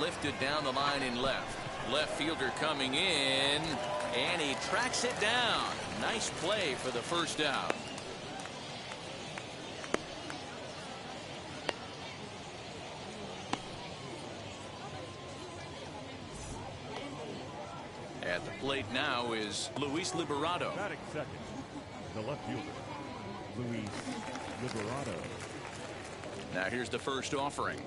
lifted down the line in left. Left fielder coming in, and he tracks it down. Nice play for the first out. At the plate now is Luis Liberato. Batting second, the left fielder, Luis Liberato. Now here's the first offering.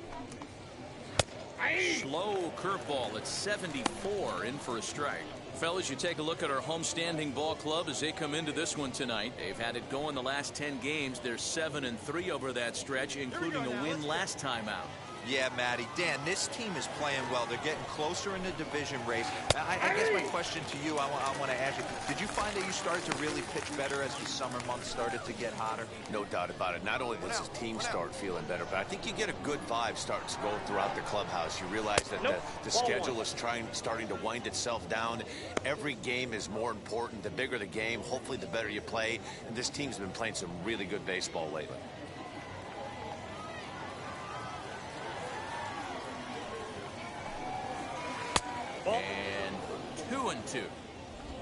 Slow curveball at 74, in for a strike. Fellas, you take a look at our homestanding ball club as they come into this one tonight. They've had it going the last 10 games. They're 7-3 over that stretch, including a win last time out. Yeah, Matty. Dan, this team is playing well. They're getting closer in the division race. I guess my question to you, I want to ask you, did you find that you started to really pitch better as the summer months started to get hotter? No doubt about it. Not only does the team start feeling better, but I think you get a good vibe starting to go throughout the clubhouse. You realize that the schedule is starting to wind itself down. Every game is more important. The bigger the game, hopefully the better you play. And this team's been playing some really good baseball lately. And 2-2.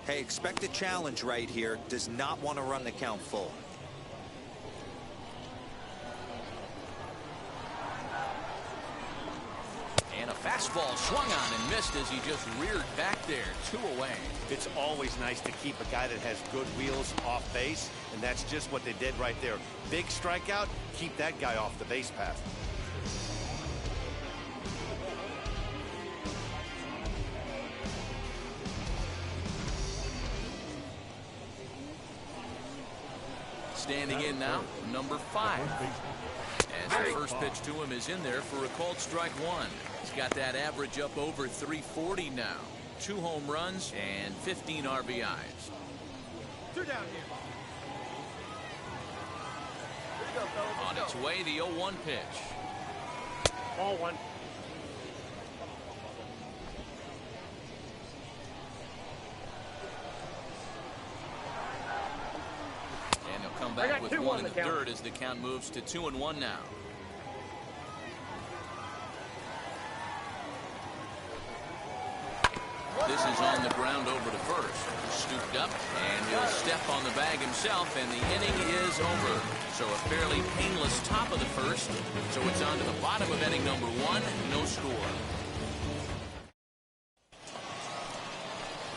Hey, expect a challenge right here. Does not want to run the count full. And a fastball swung on and missed as he just reared back there. 2 away. It's always nice to keep a guy that has good wheels off base, and that's just what they did right there. Big strikeout, keep that guy off the base path. Standing in now, number 5. As the first pitch to him is in there for a called strike 1. He's got that average up over 340 now. 2 home runs and 15 RBIs. 2 down here. On its way, the 0-1 pitch. Ball 1. Come back with 1 in the third as the count moves to 2-1 now. This is on the ground over to first. Scooped up, and he'll step on the bag himself, and the inning is over. So a fairly painless top of the first. So it's on to the bottom of inning number 1, no score.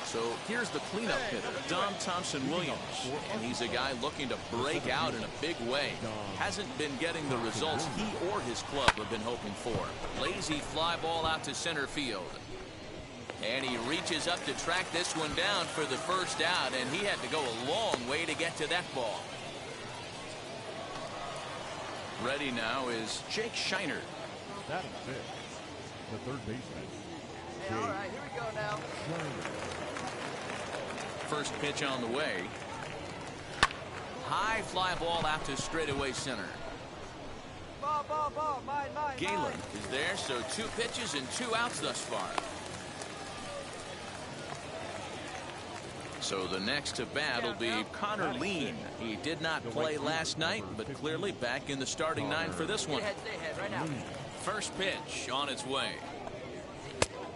So here's the cleanup hitter, Dom Thompson-Williams, and he's a guy looking to break out in a big way. Hasn't been getting the results he or his club have been hoping for. Lazy fly ball out to center field. And he reaches up to track this one down for the first out, and he had to go a long way to get to that ball. Ready now is Jake Shiner. Batting fifth, the third baseman. Hey, all right, here we go now. First pitch on the way. High fly ball out to straightaway center. Ball, mine. Galen is there, so 2 pitches and 2 outs thus far. So the next to bat will be Connor Lean. He did not play last night, but clearly back in the starting 9 for this one. Stay ahead, right now. First pitch on its way.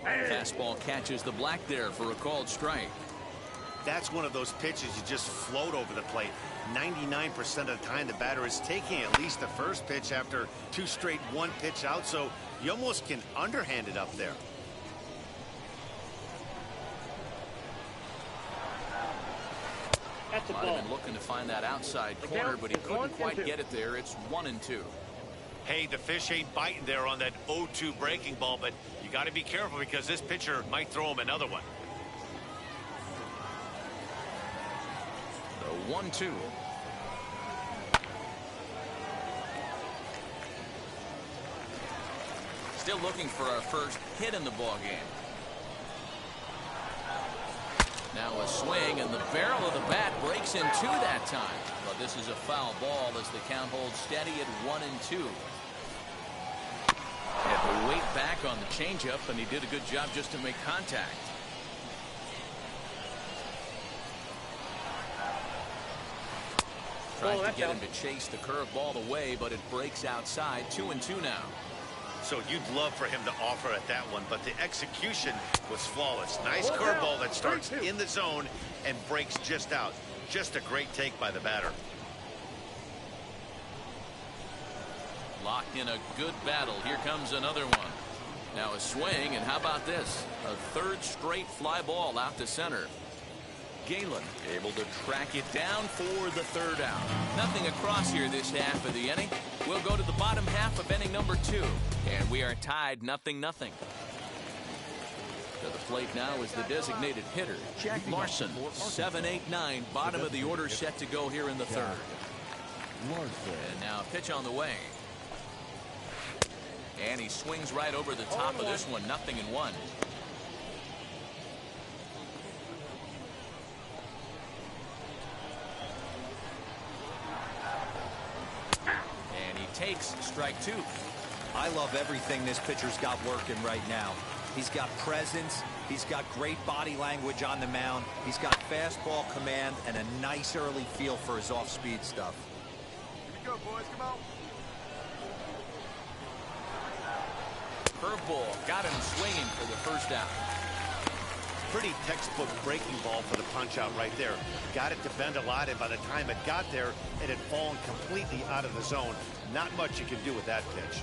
Fastball catches the black there for a called strike. That's one of those pitches you just float over the plate. 99% of the time the batter is taking at least the first pitch after 2 straight 1-pitch out, so you almost can underhand it up there. That's a Might ball. have been looking to find that outside corner, but he couldn't quite get it there. It's 1-2. Hey, the fish ain't biting there on that 0-2 breaking ball, but you got to be careful because this pitcher might throw him another one. The 1-2. Still looking for our first hit in the ball game. Now a swing, and the barrel of the bat breaks in 2 that time. But this is a foul ball as the count holds steady at 1-2. Had to wait back on the changeup, and he did a good job just to make contact. Tried to get him to chase the curveball away, but it breaks outside. 2-2 now. So you'd love for him to offer at that one, but the execution was flawless. Nice curveball that starts in the zone and breaks just out. Just a great take by the batter. Locked in a good battle. Here comes another one. Now a swing, and how about this? A third straight fly ball out to center. Galen able to track it down for the third out. Nothing across here this half of the inning. We'll go to the bottom half of inning number 2, and we are tied 0-0. To the plate now is the designated hitter, Jack Larson. 7, 8, 9, bottom of the order set to go here in the third. And now a pitch on the way. And he swings right over the top of this one. 0-1. And he takes strike 2. I love everything this pitcher's got working right now. He's got presence. He's got great body language on the mound. He's got fastball command and a nice early feel for his off-speed stuff. Here we go, boys. Come on. Curveball got him swinging for the first out. Pretty textbook breaking ball for the punch out right there. Got it to bend a lot, and by the time it got there, it had fallen completely out of the zone. Not much you can do with that pitch.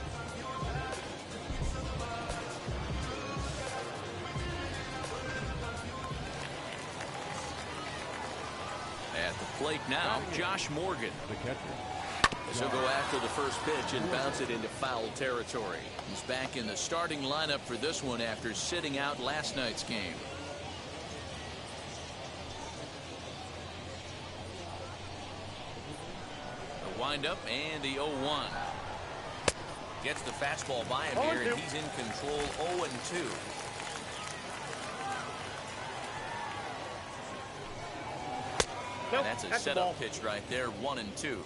At the plate now, Josh Morgan. The catcher. So go after the first pitch and bounce it into foul territory. He's back in the starting lineup for this one after sitting out last night's game. The windup and the 0-1. Gets the fastball by him here, and he's in control. 0-2. Nope, That's a that's the setup ball. pitch right there. 1-2.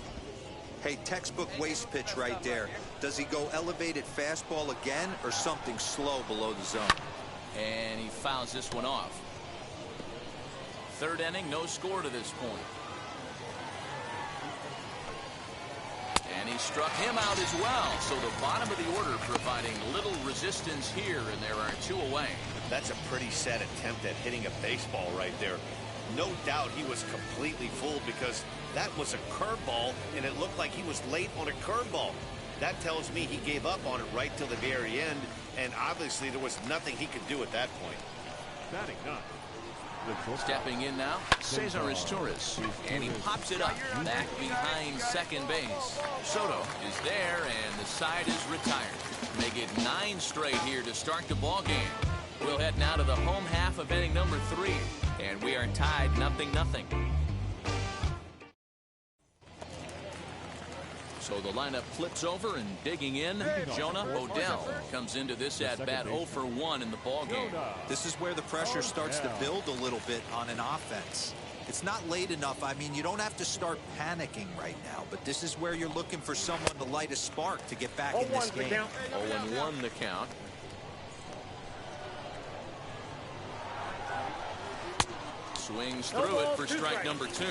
Hey, textbook waste pitch right there. Does he go elevated fastball again or something slow below the zone? And he fouls this one off. Third inning, no score to this point. And he struck him out as well. So the bottom of the order providing little resistance here, and there are 2 away. That's a pretty sad attempt at hitting a baseball right there. No doubt he was completely fooled because that was a curveball, and it looked like he was late on a curveball. That tells me he gave up on it right till the very end, and obviously there was nothing he could do at that point. Batting ninth. Stepping in now, Cesar Torres, and he pops it up back behind second base. Soto is there, and the side is retired. Make it 9 straight here to start the ball game. We'll head now to the home half of inning number 3, and we are tied 0-0. So the lineup flips over, and digging in, Jonah Odell comes into this at-bat 0 for 1 in the ball game. This is where the pressure starts to build a little bit on an offense. It's not late enough. I mean, you don't have to start panicking right now, but this is where you're looking for someone to light a spark to get back in this game. 0-1 the count. Swings through it for strike number 2.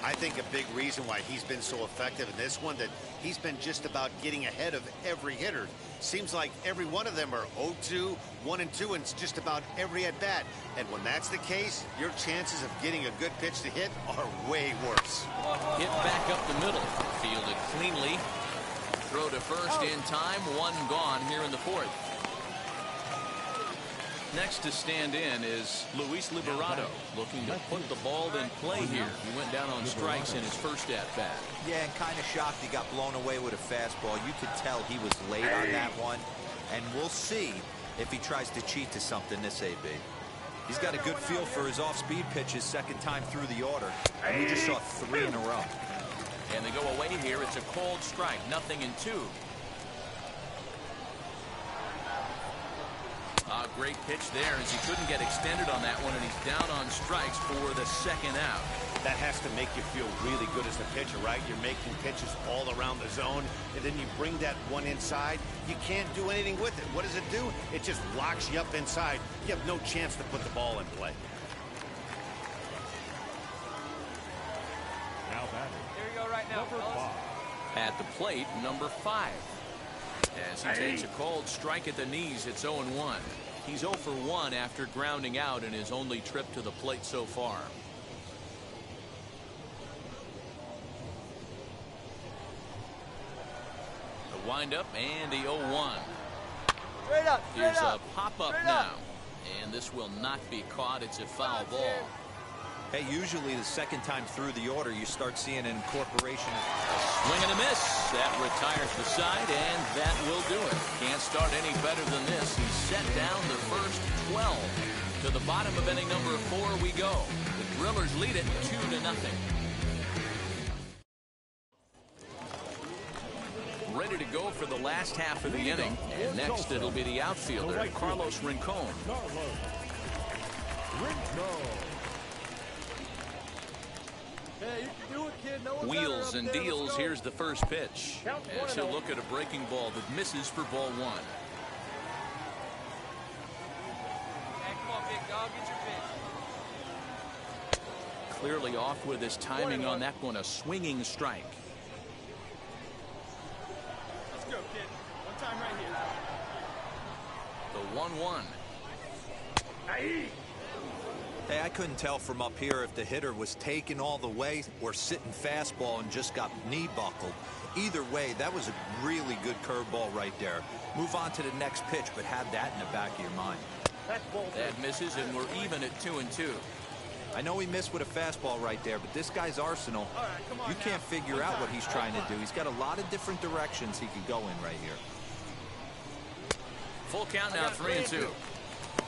I think a big reason why he's been so effective in this one, that he's been just about getting ahead of every hitter. Seems like every one of them are 0-2, 1-2, and it's just about every at-bat. And when that's the case, your chances of getting a good pitch to hit are way worse. Hit back up the middle. Fielded cleanly. Throw to first in time. 1 gone here in the 4th. Next to stand in is Luis Liberato, looking to put the ball in play here. He went down on strikes in his first at-bat. Yeah, and kind of shocked he got blown away with a fastball. You could tell he was late on that one, and we'll see if he tries to cheat to something this AB. He's got a good feel for his off-speed pitches second time through the order, and we just saw 3 in a row. And they go away here. It's a cold strike, 0-2. Great pitch there as he couldn't get extended on that one, and he's down on strikes for the second out. That has to make you feel really good as a pitcher, right? You're making pitches all around the zone, and then you bring that one inside. You can't do anything with it. What does it do? It just locks you up inside. You have no chance to put the ball in play. Now batting. Here you go right now, Number fellas. 5. At the plate, number 5. As he takes a cold strike at the knees, it's 0-1. He's 0 for 1 after grounding out in his only trip to the plate so far. The windup and the 0-1. Here's a pop-up now. And this will not be caught. It's a foul ball. Hey, usually the second time through the order, you start seeing an incorporation. Swing and a miss. That retires the side, and that will do it. Can't start any better than this. He's set down the first 12. To the bottom of inning number 4 we go. The Drillers lead it 2-0. Ready to go for the last half of the inning. And next it'll be the outfielder, Carlos Rincon. Hey, you can do it, kid. No Wheels and deals. Here's the first pitch. As he'll look at a breaking ball that misses for ball 1. Hey, come on, big dog. Get your pitch. Clearly off with his timing on that one. A swinging strike. Let's go, kid. One time right here. The 1-1. Hey, I couldn't tell from up here if the hitter was taken all the way or sitting fastball and just got knee buckled. Either way, that was a really good curveball right there. Move on to the next pitch, but have that in the back of your mind. That misses, and we're even at 2-2. I know he missed with a fastball right there, but this guy's arsenal, you can't figure out what he's trying to do. He's got a lot of different directions he could go in right here. Full count now, 3-2.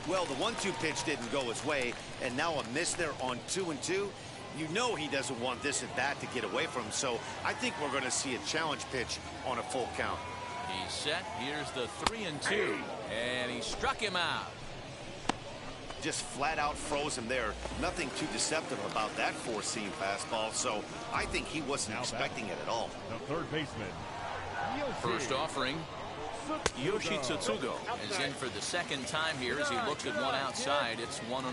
Well, the 1-2 pitch didn't go his way, and now a miss there on 2-2. You know he doesn't want this at bat to get away from him, so I think we're going to see a challenge pitch on a full count. He's set. Here's the 3-2, and he struck him out. Just flat out froze him there. Nothing too deceptive about that four-seam fastball, so I think he wasn't expecting it at all. The third baseman. First offering. Yoshi Tsutsugo is in for the second time here as he looks at one outside. It's 1-0. Hey,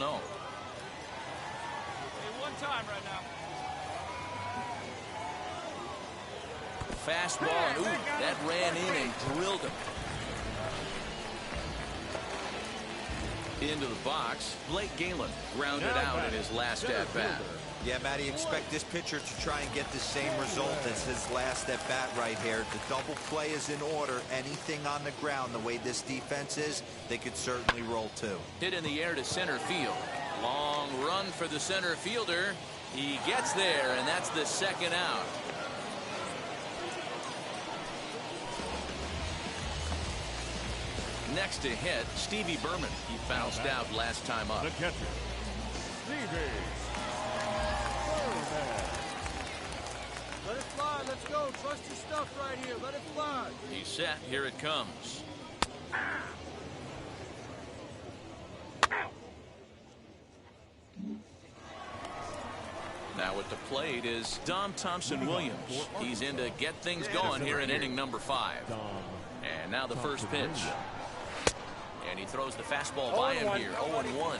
one time right now. Fastball, and ooh, that ran in and drilled him. Into the box, Blake Galen grounded out in his last at-bat. Yeah, Matty, expect this pitcher to try and get the same result as his last at-bat right here. The double play is in order. Anything on the ground, the way this defense is, they could certainly roll too. Hit in the air to center field. Long run for the center fielder. He gets there, and that's the second out. Next to hit, Stevie Berman. He bounced out last time up. The catcher, Stevie. Let it fly. Let's go. Trust your stuff right here. Let it fly. He's set. Here it comes. Now at the plate is Dom Thompson-Williams. He's in to get things going here in inning number 5. And now the first pitch. And he throws the fastball by him here. 0-1.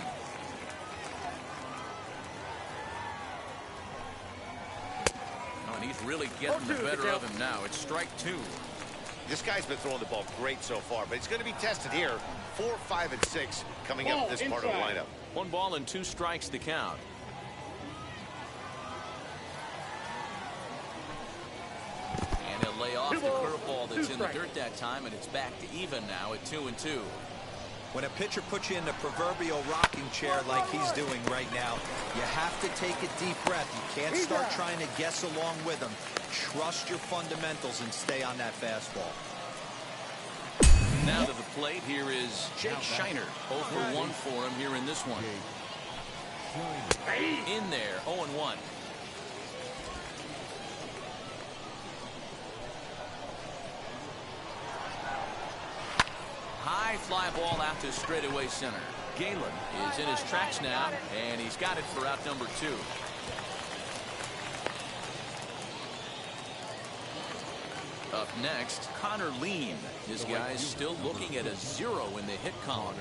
And he's really getting the better of him now. It's strike 2. This guy's been throwing the ball great so far, but he's going to be tested here. 4, 5, and 6 coming up this part of the lineup. 1 ball and 2 strikes to count. And he'll lay off the curveball that's in the dirt that time, and it's back to even now at 2-2. When a pitcher puts you in the proverbial rocking chair like he's doing right now, you have to take a deep breath. You can't start trying to guess along with him. Trust your fundamentals and stay on that fastball. Now to the plate, here is Jake Shiner. 0 for 1 for him here in this one. In there, 0-1. High fly ball out to straightaway center. Galen is in his tracks now, and he's got it for out number 2. Up next, Connor Lean. This guy's still looking at a 0 in the hit column.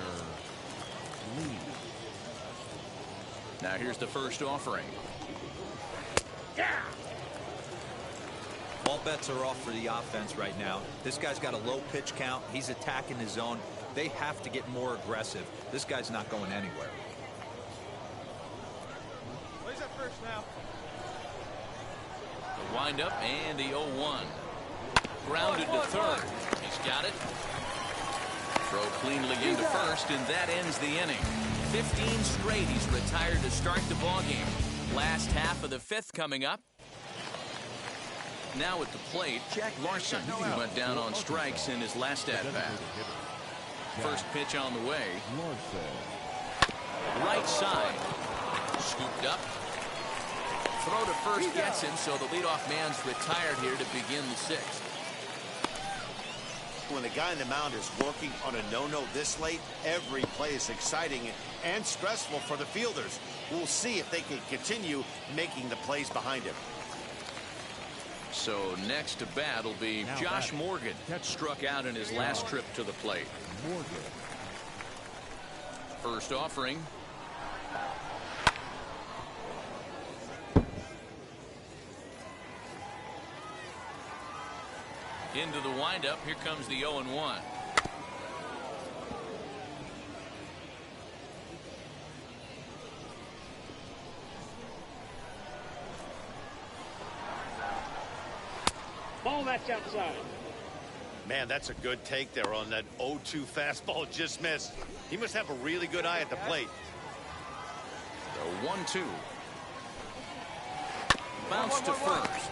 Now here's the first offering. All bets are off for the offense right now. This guy's got a low pitch count. He's attacking his zone. They have to get more aggressive. This guy's not going anywhere. Where's that first now? The windup and the 0-1. Grounded to third. He's got it. Throw cleanly into first, and that ends the inning. 15 straight he's retired to start the ballgame. Last half of the fifth coming up. Now at the plate, Jack Larson. He went down on strikes in his last at-bat. First pitch on the way. Right side. Scooped up. Throw to first gets him, so the leadoff man's retired here to begin the sixth. When the guy in the mound is working on a no-no this late, every play is exciting and stressful for the fielders. We'll see if they can continue making the plays behind him. So next to bat will be Josh Morgan. Struck out in his last trip to the plate. First offering. Into the windup. Here comes the 0-1. Ball, that's outside. Man, that's a good take there on that 0-2 fastball just missed. He must have a really good eye at the plate. The 1-2. Bounce to first.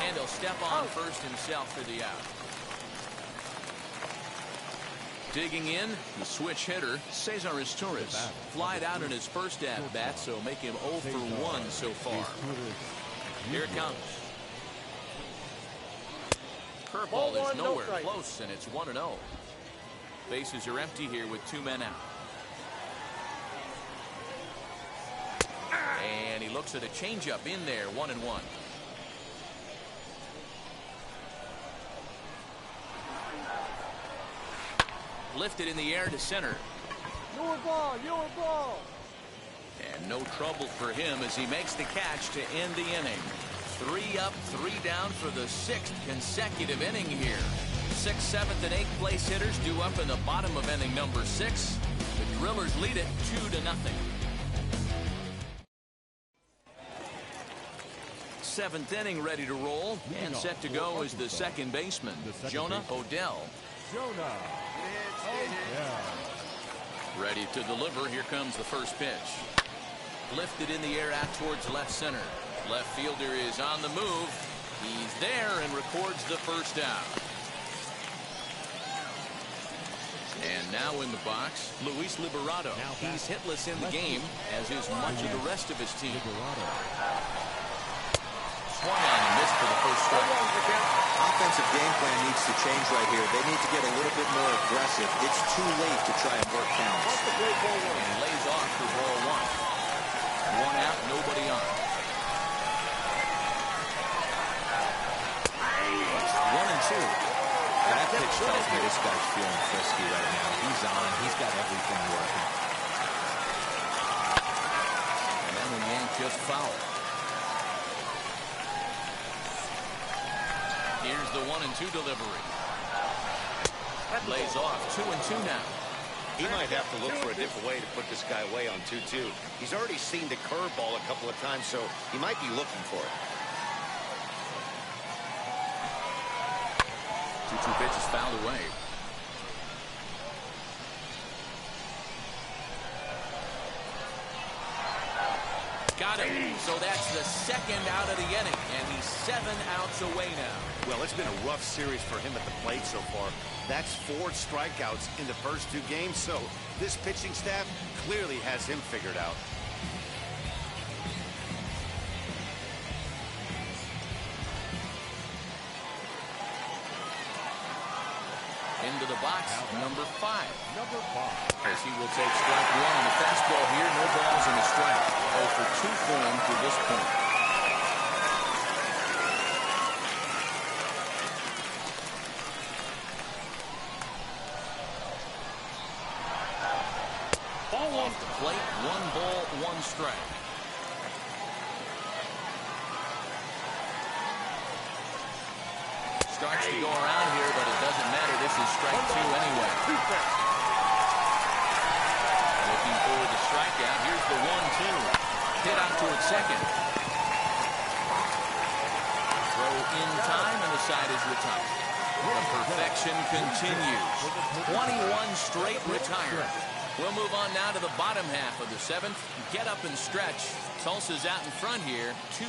And he'll step on first himself for the out. Digging in, the switch hitter, Cesar Torres. Flied out in his first at-bat, so make him 0 for 1 so far. Here it comes. Curveball is nowhere close, and it's 1-0. Bases are empty here with 2 men out. And he looks at a changeup in there, 1-1. Lifted in the air to center. Your ball, your ball. And no trouble for him as he makes the catch to end the inning. 3 up, 3 down for the 6th consecutive inning here. 6th, 7th, and 8th place hitters due up in the bottom of inning number 6. The Drillers lead it 2-0. 7th inning ready to roll, and set to go is the second baseman, Jonah Odell. Ready to deliver. Here comes the first pitch. Lifted in the air out towards left center. Left fielder is on the move. He's there and records the first out. And now in the box, Luis Liberato. He's hitless in the game, as is much of the rest of his team. Swung on and missed for the first strike. Offensive game plan needs to change right here. They need to get a little bit more aggressive. It's too late to try and work counts. And lays off for ball 1. 1 out, nobody on. 1-2. That pitch tells me this guy's feeling frisky right now. He's on. He's got everything working. And then the yank just fouled. Here's the 1-2 delivery. Lays off 2-2 now. He might have to look for a different way to put this guy away on 2-2. He's already seen the curveball a couple of times, so he might be looking for it. 2-2 pitch is fouled away. Got him. So that's the second out of the inning, and he's 7 outs away now. Well, it's been a rough series for him at the plate so far. That's 4 strikeouts in the first 2 games, so this pitching staff clearly has him figured out. Into the box, number 5. As he will take strike 1 on the fastball here. No balls in the strike. 0 for 2 for him to this point. Off the plate, 1 ball, 1 strike. starts to go around here, but it doesn't matter. This is strike two anyway. Looking for the strikeout. Here's the 1-2. Hit out towards second. Throw in time, and the side is retired. The perfection continues. 21 straight retired. We'll move on now to the bottom half of the seventh. Get up and stretch. Tulsa's out in front here, 2-0.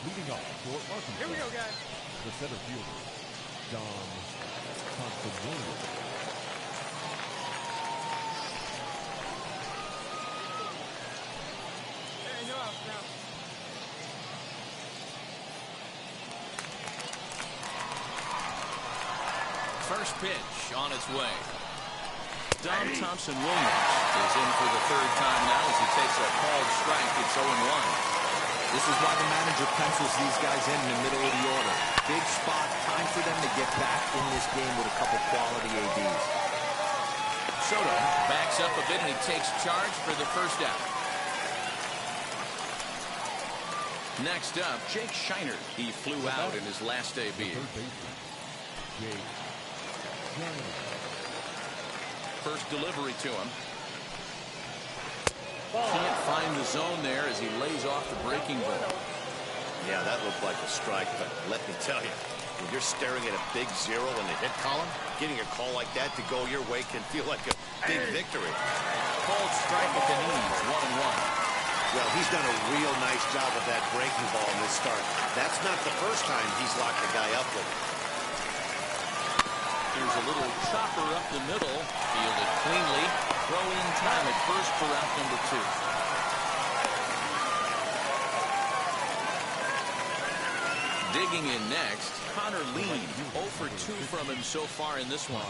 Leading off for Arkansas. Here we go, guys. The center fielder, Dom Thompson-Williams. Hey, no out now. First pitch on its way. Dom Thompson-Williams is in for the third time now as he takes a called strike. It's 0-1. This is why the manager pencils these guys in the middle of the order. Big spot, time for them to get back in this game with a couple quality ABs. Soto backs up a bit and he takes charge for the first out. Next up, Jake Shiner. He flew out in his last AB. Third baseman, Jake Shiner. First delivery to him. Can't find the zone there as he lays off the breaking ball. Yeah, that looked like a strike, but let me tell you, when you're staring at a big zero in the hit column, getting a call like that to go your way can feel like a big victory. Called strike at the knees, 1-1. Well, he's done a real nice job of that breaking ball in this start. That's not the first time he's locked the guy up with it. Here's a little chopper up the middle, fielded cleanly. Throw in time at first for out number 2. Digging in next, Connor Lean. 0 for 2 from him so far in this one.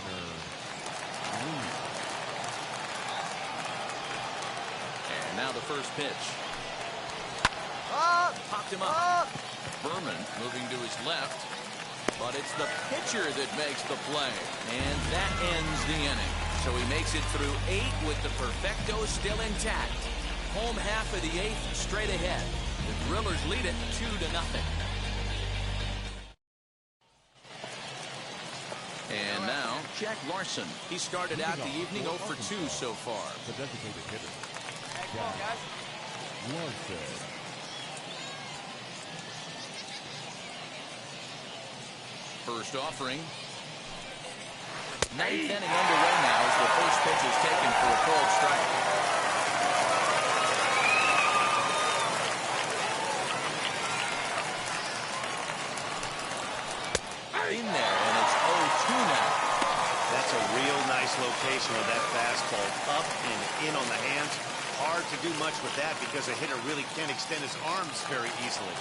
And now the first pitch. Popped him up. Berman moving to his left. But it's the pitcher that makes the play. And that ends the inning. So he makes it through 8 with the perfecto still intact. Home half of the 8th straight ahead. The Drillers lead it 2-0. And now, Jack Larson. He started out the evening 0 for 2 so far. The designated hitter, Come on, guys. Larson. First offering. 9th inning underway now as the first pitch is taken for a called strike. In there, and it's 0-2 now. That's a real nice location of that fastball. Up and in on the hands. Hard to do much with that because a hitter really can't extend his arms very easily.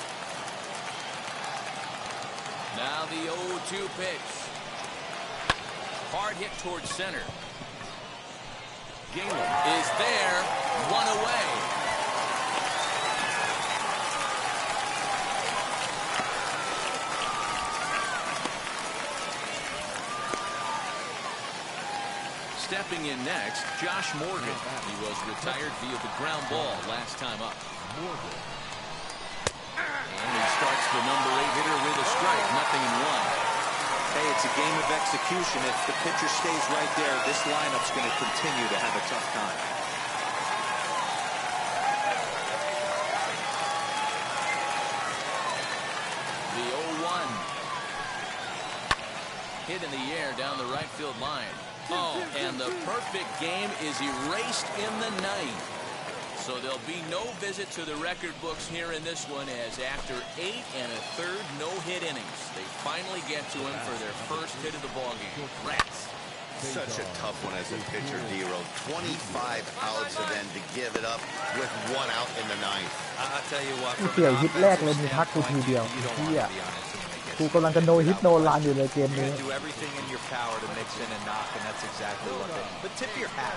Now the 0-2 pitch. Hard hit towards center. Galen is there. 1 away. Stepping in next, Josh Morgan. He was retired via the ground ball last time up. Morgan. And he starts the number 8 hitter with a strike. 0-1. Hey, it's a game of execution. If the pitcher stays right there, this lineup's going to continue to have a tough time. The 0-1. Hit in the air down the right field line. Oh, and the perfect game is erased in the 9th. So there'll be no visit to the record books here in this one, as after 8 1/3 no-hit innings, they finally get to him for their first hit of the ballgame. Rats. Such a tough one as a pitcher, D-Row. 25 outs and then to give it up with 1 out in the 9th. I'll tell you what. เกี่ยวฮิตแรกเลยมีทักกูทีเดียวเฮียกูกำลังจะโนฮิตโนรันอยู่เลยเกมนี้ Do everything in your power to mix in and knock, and that's exactly what they. But tip your hat.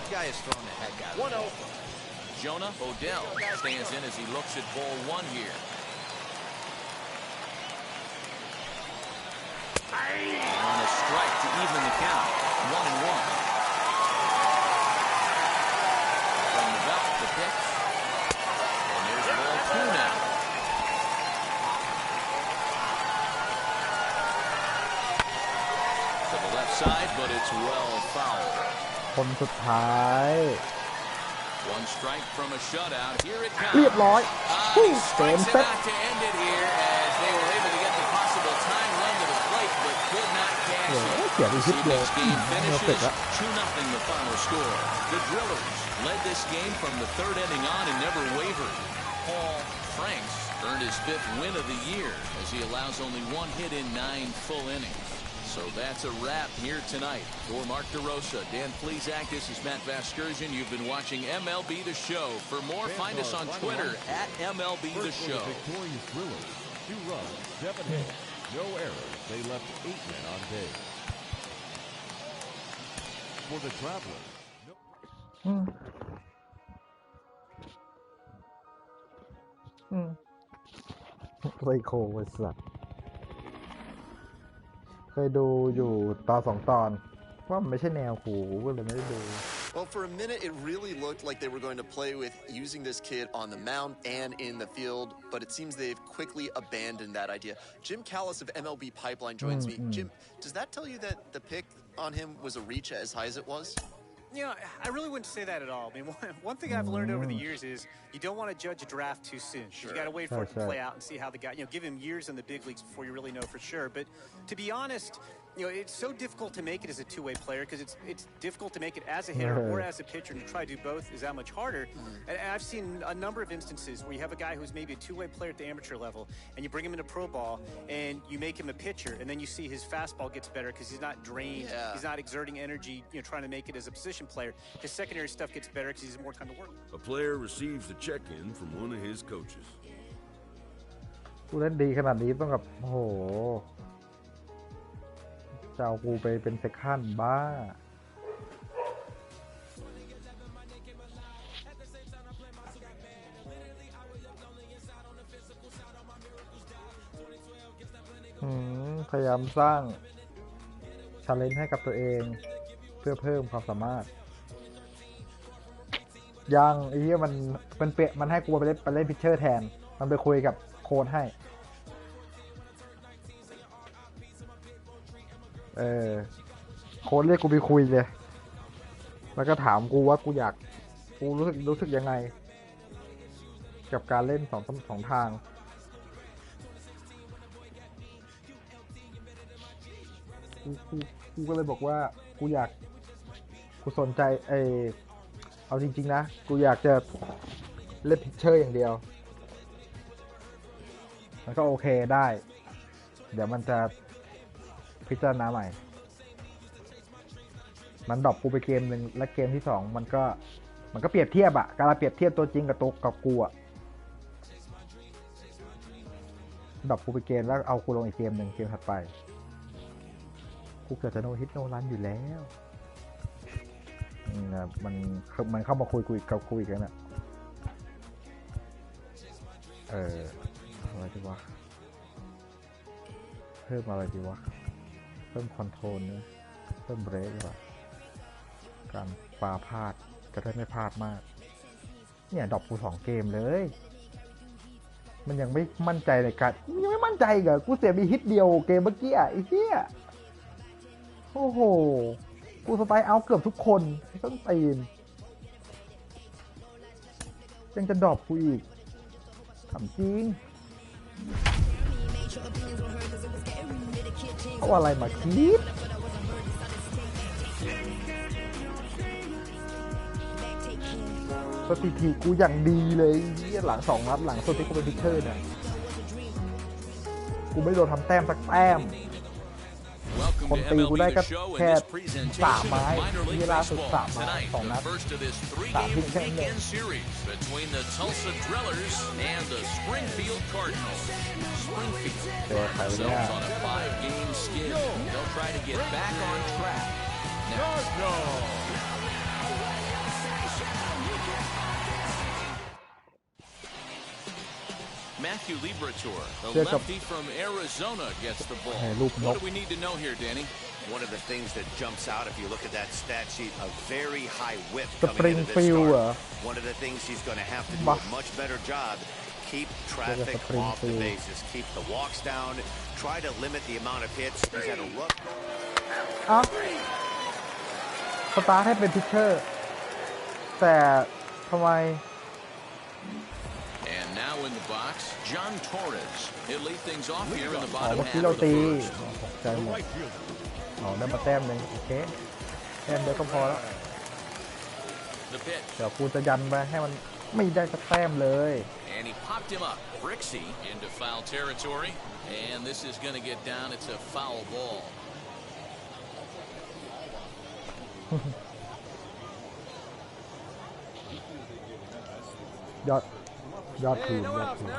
The guy is throwing the heck out of it. 1-0. Jonah Odell stands in as he looks at ball 1 here. On a strike to even the count. 1-1. From the belt, the pitch. outside, but it's well fouled. คนสุดท้าย One strike from a shutout. Here it comes. เรียบร้อย He เกม strikes เซ็ him ต out to end it here as they were able to get the possible time run to the plate, but could not cash โอ้ it. เสียไปชิดเดียว This game เราเสร็จ finishes แล้ว 2-0 the final score. The Drillers led this game from the third inning on and never wavered. Paul Franks earned his 5th win of the year as he allows only 1 hit in 9 full innings. So that's a wrap here tonight. For Mark DeRosa, Dan Plesac, this is Matt Vasgersian. You've been watching MLB The Show. For more, find us on Twitter at MLB The Show. Victorious Drillers, 2 runs, 7 hits, no errors. They left 8 men on base. For the Travelers,ไซโคไอ้สัตว์เคยดูอยู่ตอน2 ตอนว่ามันไม่ใช่แนวกูก็เลยไม่ได้ดู Well, for a minute, it really looked like they were going to play with using this kid on the mound and in the field, but it seems they've quickly abandoned that idea. Jim Callis of MLB Pipeline joins me. Jim, does that tell you that the pick on him was a reach as high as it was? You know, I really wouldn't say that at all. I mean, one thing I've learned over the years is you don't want to judge a draft too soon. Sure. You got to wait for it to play out and see how the guy, give him years in the big leagues before you really know for sure. But to be honest, it's so difficult to make it as a two-way player because it's difficult to make it as a hitter or as a pitcher, and to try to do both is that much harder. And I've seen a number of instances where you have a guy who's maybe a two-way player at the amateur level, and you bring him into pro ball, and you make him a pitcher, and then you see his fastball gets better because he's not drained, he's not exerting energy, trying to make it as a position player. His secondary stuff gets better because he has more time to work. A player receives a check-in from one of his coaches. กูเล่นดีขนาดนี้ต้องกับโอ้โหจะเอากูไปเป็นเซคันด์บ้าพยายามสร้างชาเลนจ์ให้กับตัวเองเพื่อเพิ่มความสามารถยังไอ้เหี้ยมันให้กูไปเล่นพิชเชอร์แทนมันไปคุยกับโค้ชให้โค้ชเรียกกูไปคุยเลยแล้วก็ถามกูว่ากูรู้สึกยังไงกับการเล่นสองทางกูก็เลยบอกว่ากูสนใจเอาจริงๆนะกูอยากจะเล่นพิชเชอร์อย่างเดียวมันก็โอเคได้เดี๋ยวมันจะพิจารณาใหม่มันดรอปกูไปเกมหนึ่งและเกมที่2มันก็เปรียบเทียบอะการเปรียบเทียบตัวจริงกับกูอะดรอปกูไปเกมแล้วเอากูลงอีกเกมหนึ่งเกมถัดไปกูเกิดจะโนฮิตโนรันอยู่แล้วนะมันเข้ามาคุยกับกูอีกแล้วนะอะไรดีวะเพิ่มอะไรดีวะเพิ่มคอนโทรลนะเพิ่มเบรกดีกว่าการปาพลาดจะได้ไม่พลาดมากเนี่ยดรอปกู2 เกมเลยมันยังไม่มั่นใจในการยังไม่มั่นใจเหรอกูเสียมีฮิตเดียวเกมเมื่อกี้ไอ้เหี้ยโอ้โหกูสไตล์เอาเกือบทุกคนต้องตีนยังจะดรอปกูอีกถามจริงเอาอะไรมาคิดสถิติกูอย่างดีเลยหลัง2 นัดหลังสุดที่กูเป็นพิชเชอร์เนี่ยกูไม่โดนทำแต้มสักแต้มคนตีกูได้ก็แค่3 ไม้ที่ล่าสุด3 ไม้2 นัด3 ทีแค่นั้นแต่ใครเนี่ยMatthew Liberatore, the lefty from Arizona, gets the ball. What do we need to know here, Danny? One of the things that jumps out if you look at that stat sheet, a very high whip coming into this start. One of the things he's going to have to do a much better job keep traffic off the bases, keep the walks down, try to limit the amount of hits. He's had a rough. สตาร์ทให้เป็นพิชเชอร์แต่ทำไม And now in the box, John Torres. He'll lead things off here in the อ๋อ bottom เมื่อกี้ half เรา of ตี the first. ตกใจหมดอ๋อได้มาแต้มหนึ่งโอเคแต้มเดียวก็พอแล้ว The pitch. เดี๋ยวกูจะยันไปให้มันไม่ได้สักแต้มเลย And he popped him up. Brixey into foul territory. And this is going to get down. It's a foul ball. ยอดทีมยอดทีม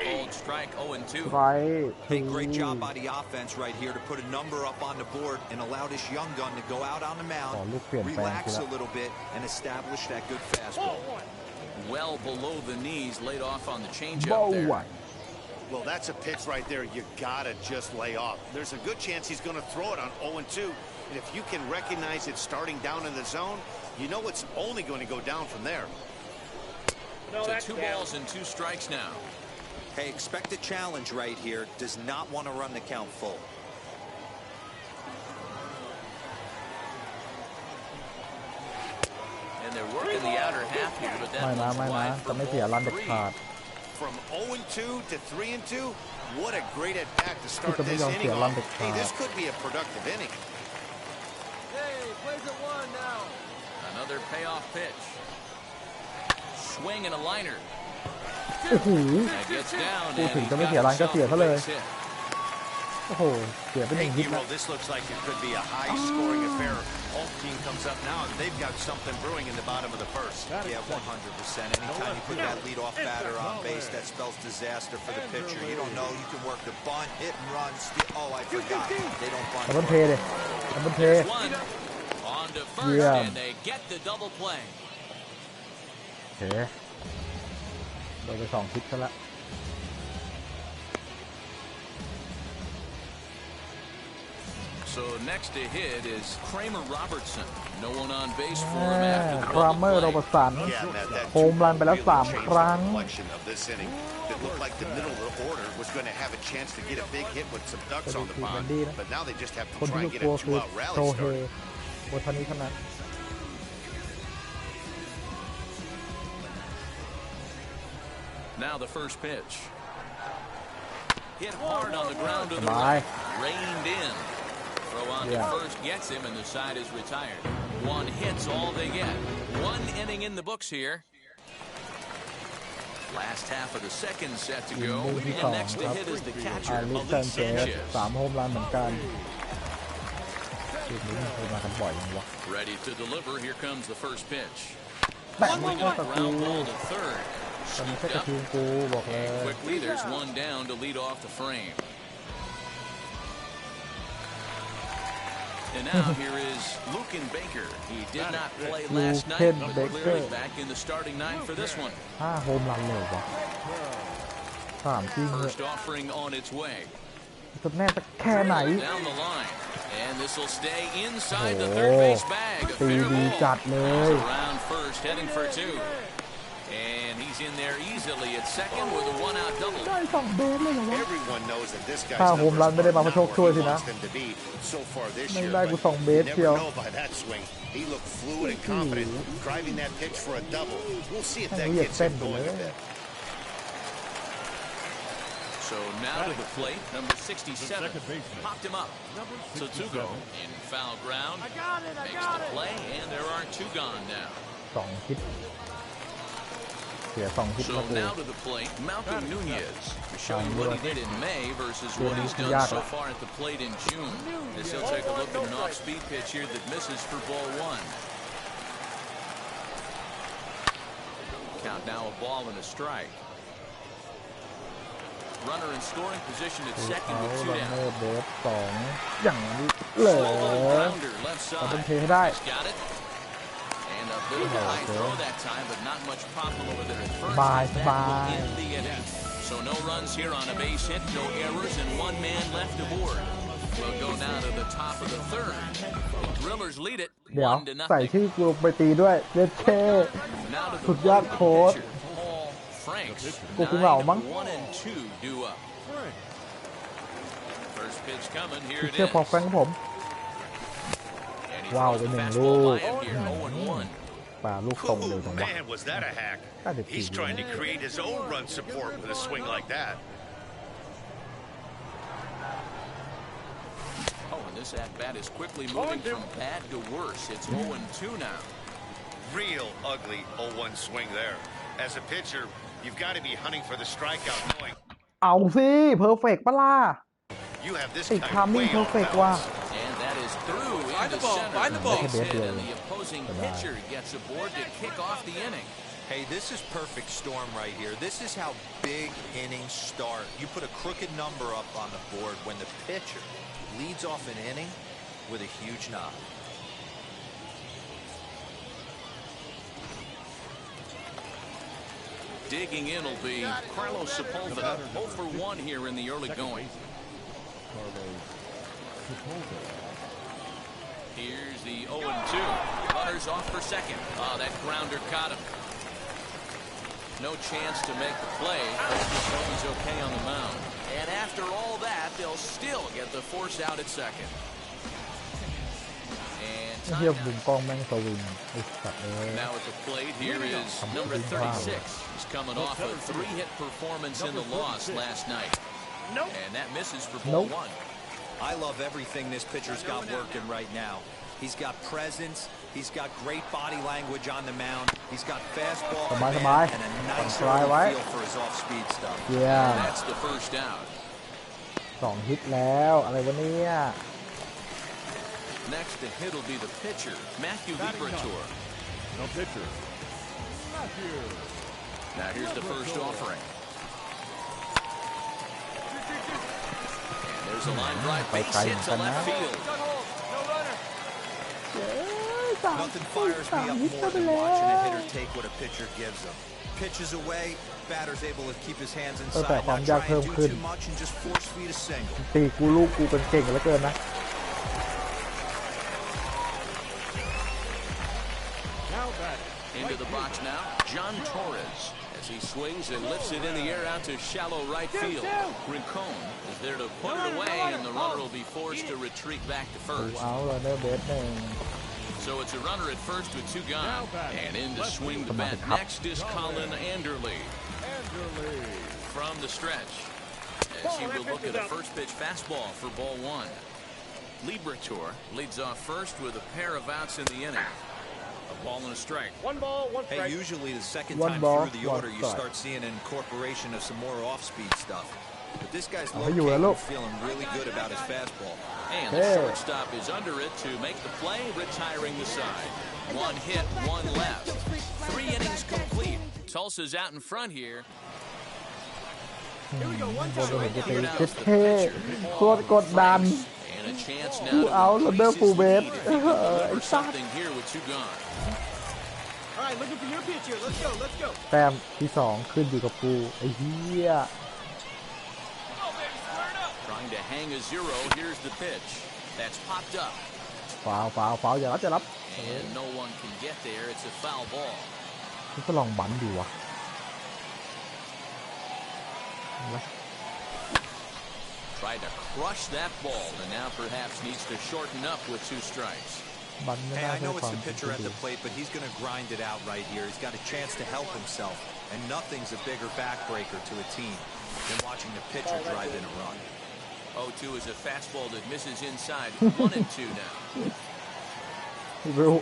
Old strike 0-2. ไร Hey, great job by the offense right here to put a number up on the board and allow this young gun to go out on the mound, relax a little bit, and establish that good fastball. Well below the knees, laid off on the changeup there. Well, that's a pitch right there. You gotta just lay off. There's a good chance he's going to throw it on 0-2, and if you can recognize it starting down in the zone, you know it's only going to go down from there. So 2 balls and 2 strikes now. Hey, expect a challenge right here. Does not want to run the count full. And they're working the outer half here, but that ไม่นะ one's ไม่นะ wide จะ for ไม่เสียรัน ball เด็ด 3. ขาด From 0-2 to 3-2, what a great at bat to start จะไม่ this ยอมเสีย inning รัน off. เด็ด Hey, ขาด this could be a productive inning. Hey, plays at 1 now. Another payoff pitch. Swing and a liner. โอ้โห That gets down พูด and ถึง he's จะไม่ got เสียรันก็ himself เสีย a ซะเลย base hit. โอ้โหเสียไปหนึ่ Hey, งฮิต Hero, นะ this looks like it could be a high-scoring affair. All team comes up now, and they've got something brewing in the bottom of the first. Yeah, 100%. Anytime you put that leadoff batter on base, that spells disaster for the pitcher. You don't know. You can work the bunt, hit and run, steal. Oh, I forgot. They don't bunt. ดับเบิลเพย์เลยดับเบิลเพย์ One on to first, Yeah. and they get the double play. โอเคโดนไป2ฮิตซะละ So next to hit is Kramer Robertson. No one on base for him after the ครามเมอร์โร double เบ play. สัน that โฮมรันไปแล้ว3 ครั้ง complexion of this inning. It looked like the middle of the order was going to have a chance to get a big hit with some ducks on the pond, but now they just have คน to try ที่ and ลู get กกลัว a คือ 2-out โซ rally เฮ start. โบทานิเท่านั้น Now the first pitch. Hit hard on the ground to the Bye. right. Reined in. Throw on to first gets him, and the side is retired. 1 hit's all they get. 1 inning in the books here. Last half of the second set to go. ลูกที่ And 2 next ค to รับ hit is the อา catcher, ลิสัน Malik เจส Sanchez. 3 โฮมรันเหมือนกันทีมนี้มันเคยมากันบ่อยยังวะ Ready to deliver. Here comes the first pitch. แต่ไม่ใช่กับกู Ground ball to third. แต่ไม่ใช่กับทีมกูบอกเลย Quickly, there's 1 down to lead off the frame. And now here is Lucan Baker. He did not play last night, Lucan but Baker. clearly back in the starting 9 for this one. 5 โฮมรันเลยวะ3 จริงเลย First offering on its way. จะแน่จะแค่ไหน Down the line. And this will stay inside the โอ้ third base bag. A ตี fair ดี ball. จัดเลย Around first, heading for 2. And he's in there easily at second with a 1-out double. ได้2 เบสเลยเหรอวะ Everyone knows that this guy's ถ้าโฮมรันไม่ได้มาเพราะโชคช่วยสินะ wants them to be so far this ไม่ year. ได้กู but 2 เบส you เชียว never know by that swing. He looked fluid and confident, driving that pitch for a double. We'll see if that gets him going a bit. So now to the plate, number 67, popped him up. So 2 go in foul ground, makes the play, and there are 2 gone now. 2 ฮิตเสีย2 ฮิต So แล้วกู now to the plate, Malcolm Nunez, to show you what he did in May versus what he's done so far at the plate in June. As he'll take a look at an off-speed pitch here that misses for ball 1. Count now a ball and a strike. Runner in scoring position at second with 2 down. เบส2อย่างนี้เหรอ Grounder left เอาเป็น side. เทให้ได้ He's got it. And a bit of a high throw that time, but not much problem over there at first. Bye, That bye. will end the inning. So no runs here on a base hit, no errors, and 1 man left aboard. We'll go now to the top of the third. The Drillers lead it เดี๋ยว 1-0. ใส่ชื่อกูไปตีด้วยเด็ดเท่ Now to สุ the ดยอด relief โค้ช pitcher, Paul Franks. กูคงเหงามั้ง 9-1-2 due up. First pitch coming. Here it เชื่อ is. พอแฟงผม And he ว้าว throws เป็น the หนึ่ง fastball ลูก by him here. 0-1. ป่าลูกตรงเร็วจังวะ Man, was that a hack? He's trying to create his own run support with a swing like that. Oh, and this at-bat is quickly moving from bad to worse. It's 0-2 now. Real ugly 0-1 swing there. As a pitcher, you've got to be hunting for the strikeout, knowing เอาสิเพอร์เฟกต์ปะล่ะ you have this ติด kind ทาม of มิ่ง way เพอ off ร์เฟกต์ว่ะ balance. And that is through into center. Find the ball. Base Find the hit, ball. and the opposing pitcher gets aboard to kick off the inning. Hey, this is perfect storm right here. This is how big innings start. You put a crooked number up on the board when the pitcher leads off an inning with a huge knock. Digging in will be Carlos Sepulveda. 0 for 1 here in the early going. Here's the 0-2. Runners off for second. Oh, that grounder caught him. No chance to make the play. He's okay on the mound. And after all that, they'll still get the force out at second. And เฮียบุ๋มกล้องแม่งสวิงไอ้สัตว์ now at the plate, here is number 36. He's coming off a 3-hit performance in the loss last night. And that misses for ball one. I love everything this pitcher's got working right now. He's got presence. He's got great body language on the mound. He's got fastball command and a nice feel for his off-speed stuff. Yeah. And that's the first out. 2 ฮิตแล้วอะไรวะเนี่ย Next to hit will be the pitcher, Matthew Liberatore. No pitcher. Matthew. Now here's the first offering. And there's a line drive base hit to left field. Nothing fires me up more than watching a hitter take what a pitcher gives them. Pitches away, batter's able to keep his hands inside, not try and do too much and just force feed a single. ตีกูลูกกูเป็นเก่งเหลือเกินนะ Into the box now, John Torres. As he swings and lifts it in the air out to shallow right field. Rincon is there to put it away, and the runner will be forced to retreat back to กู first. เอาแล้วเนอร์เบสหนึ่ง So it's a runner at first with 2 gone. And in to swing the bat next is Colin Anderle. From the stretch. As he will look at a first pitch fastball for ball 1. Liberatore leads off first with a pair of outs in the inning. A ball and a strike. 1 ball, 1 strike. Hey, usually the second One time ball, through the one order, you strike. start seeing an incorporation of some more off-speed stuff. But this guy's Oh, you located, look. feeling really good about his fastball. And the shortstop is under it to make the play, retiring the side. 1 hit, 1 left. 3 innings complete. Tulsa's out in front here. Here we go, 1 โดน 2. เห็นจะตีเจ็ดเท่โคตรกดดัน And a chance กู now เอา to แล้วเดอ increase ร์ฟู his เบส lead if he can ไอ้ deliver สัส something here with 2 gone. All right, looking for your pitch here. Let's go, let's go. แต้มที่ 2 ขึ้นอยู่กับกูไอ้เหี้ย Trying to hang a 0. Here's the pitch. That's popped up. ฟาวอย่ารับจะรับ And no one can get there. It's a foul ball. นี่ก็ลองบันดูวะ Tried to crush that ball and now perhaps needs to shorten up with 2 strikes. บันไม่ Hey, ได้ I ให้ know ค it's วาม the คิด pitcher at ดี the plate, but he's going to grind it out right here. He's got a chance to help himself, and nothing's a bigger backbreaker to a team than watching the pitcher drive in a run. 0-2 is a fastball that misses inside. 1-2 now. รู้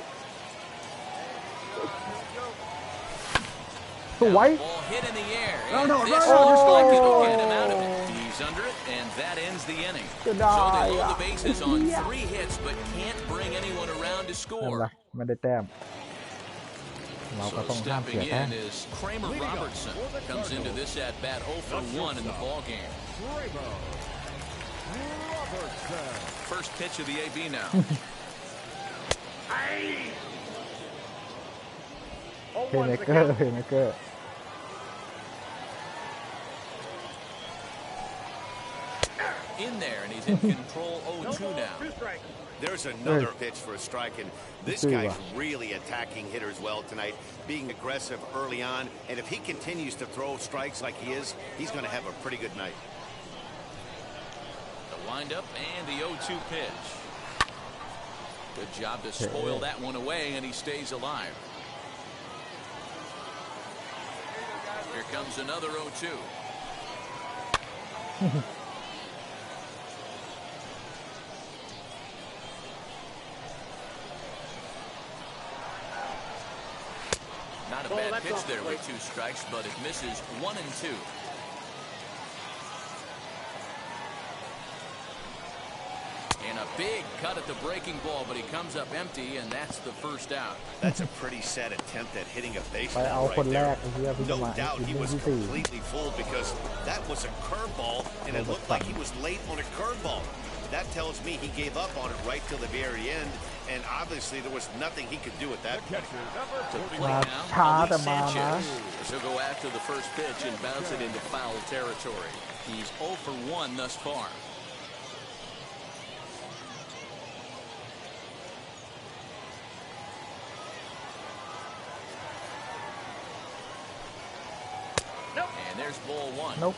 สวย Ball hit in the air. No, And no, this no, no, looks no, like no, it'll no, get him no, out of no. it. He's under it, and that ends the inning. So Good they load eye. the bases on Yeah. 3 hits, but can't bring anyone around to นั่น score. แหละไม่ได้แต้ม เราก็ So ต้องห้ามเสีย stepping แต้ม in is Kramer Robertson. Comes into this at bat 0 for 1 in the ball game. First pitch of the AB now. เพย์เมเกอร์ 1 in there, and he's in control 0-2 now. There's another pitch for a strike, and this guy's really attacking hitters well tonight, being aggressive early on, and if he continues to throw strikes like he is, he's going to have a pretty good night. The windup and the 0-2 pitch. Good job to spoil that one away, and he stays alive. Here comes another 0-2. Not a bad pitch there with 2 strikes, but it misses 1-2. And a big cut at the breaking ball, but he comes up empty, and that's the first out. That's a pretty sad attempt at hitting a baseball ไปเอาคน right แร there. กไอ้เหี้ยพี่จะ No มา doubt ที he ม was ที่ 4 completely fooled because that was a curveball, and it looked like he was late on a curveball. That tells me he gave up on it right till the very end, and obviously there was nothing he could do at that point. To play now, ช้าแต่มานะ Sanchez. He'll go after the first pitch and bounce it into foul territory. He's 0 for 1 thus far. And there's ball 1. Nope.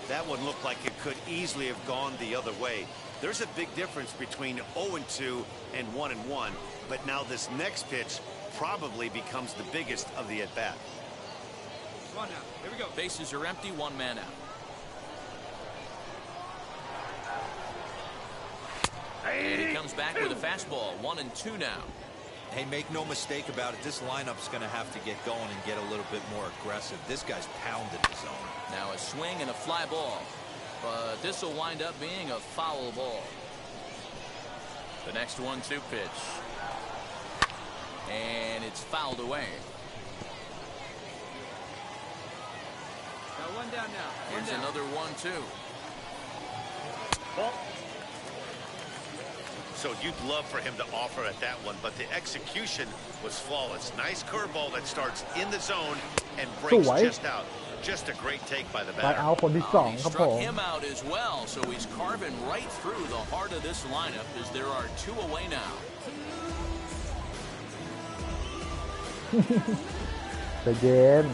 That one looked like it could easily have gone the other way. There's a big difference between 0-2 and 1-1, but now this next pitch probably becomes the biggest of the at-bat. Come on now. Here we go. Bases are empty, 1 man out. And he comes back with a fastball, 1-2 now. Hey, make no mistake about it. This lineup's going to have to get going and get a little bit more aggressive. This guy's pounding the zone. Now a swing and a fly ball. But this will wind up being a foul ball. The next 1-2 pitch. And it's fouled away. Got 1 down now. Here's another 1-2. So you'd love for him to offer at that one, but the execution was flawless. Nice curveball that starts in the zone and breaks just out. Just a great take by the ไป batter. เอาคนที่ 2 ครับผ Struck ม him out as well, so he's carving right through the heart of this lineup as there are 2 away now. ใจเย็น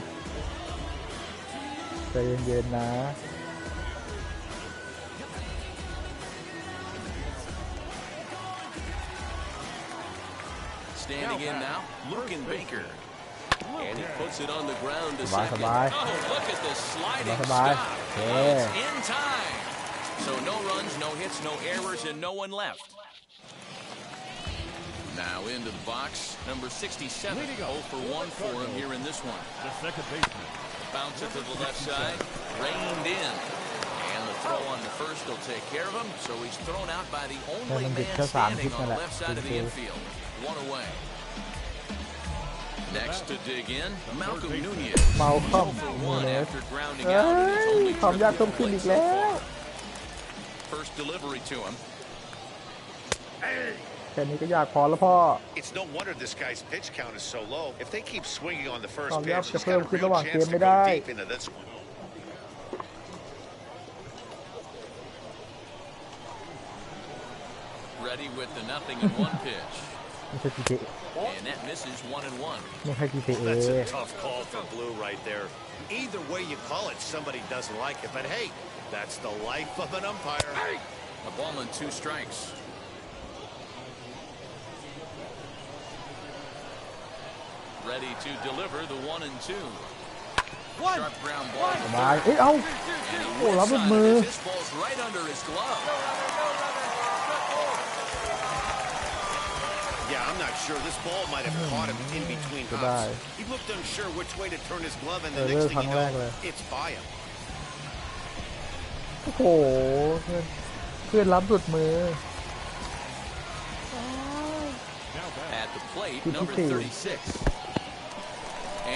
ใจเย็นๆนะ Standing in now, Lucan Baker. And he puts it on the ground to สบาย second. สบาย Oh, look at the sliding สบาย stop. โอเค It's in time. So no runs, no hits, no errors, and no one left. Now into the box, number 67. 0 for 1 for him here in this one. The second baseman. Bounce it to the left side, reined in. And the throw on the first will take care of him, so he's thrown out by the only man standing on the left side of the infield. 1 away. Next to dig in, Malcolm Nunez. เมาคอม 0 for 1 after grounding เฮ้ out in his ย only ความ trip ยาก to ต้ the องขึ้น plate อีก so แล้ว far. First delivery to him. แค่นี้ก็ยากพอแล้วพ่อ It's no wonder this guy's pitch count is so low. If they keep swinging on the first ความยาก pitch, จะ he's เพิ่ got ม a ขึ้น real ระหว่างเก chance ม to ไม่ go ได้ deep into this one. Ready with the 0-1 pitch. ไม่ใช่ GTA And that misses 1-1. ไม่ใช่ GTA That's a tough call for Blue right there. Either way you call it, somebody doesn't like it. But hey, that's the life of an umpire. A ball and 2 strikes. Ready to deliver the 1-2. Sharp ground ball. สบายเอ้ยเอ้า And he โอ้รับหลุด whips มื on อ it. This ball's right under his glove. Yeah, I'm not sure. This ball might have caught him in between hops. He looked unsure which way to turn his glove, and the next thing you know, it's by him. โอ้โหเพื่อนรับหลุดมือ At the plate, number 36.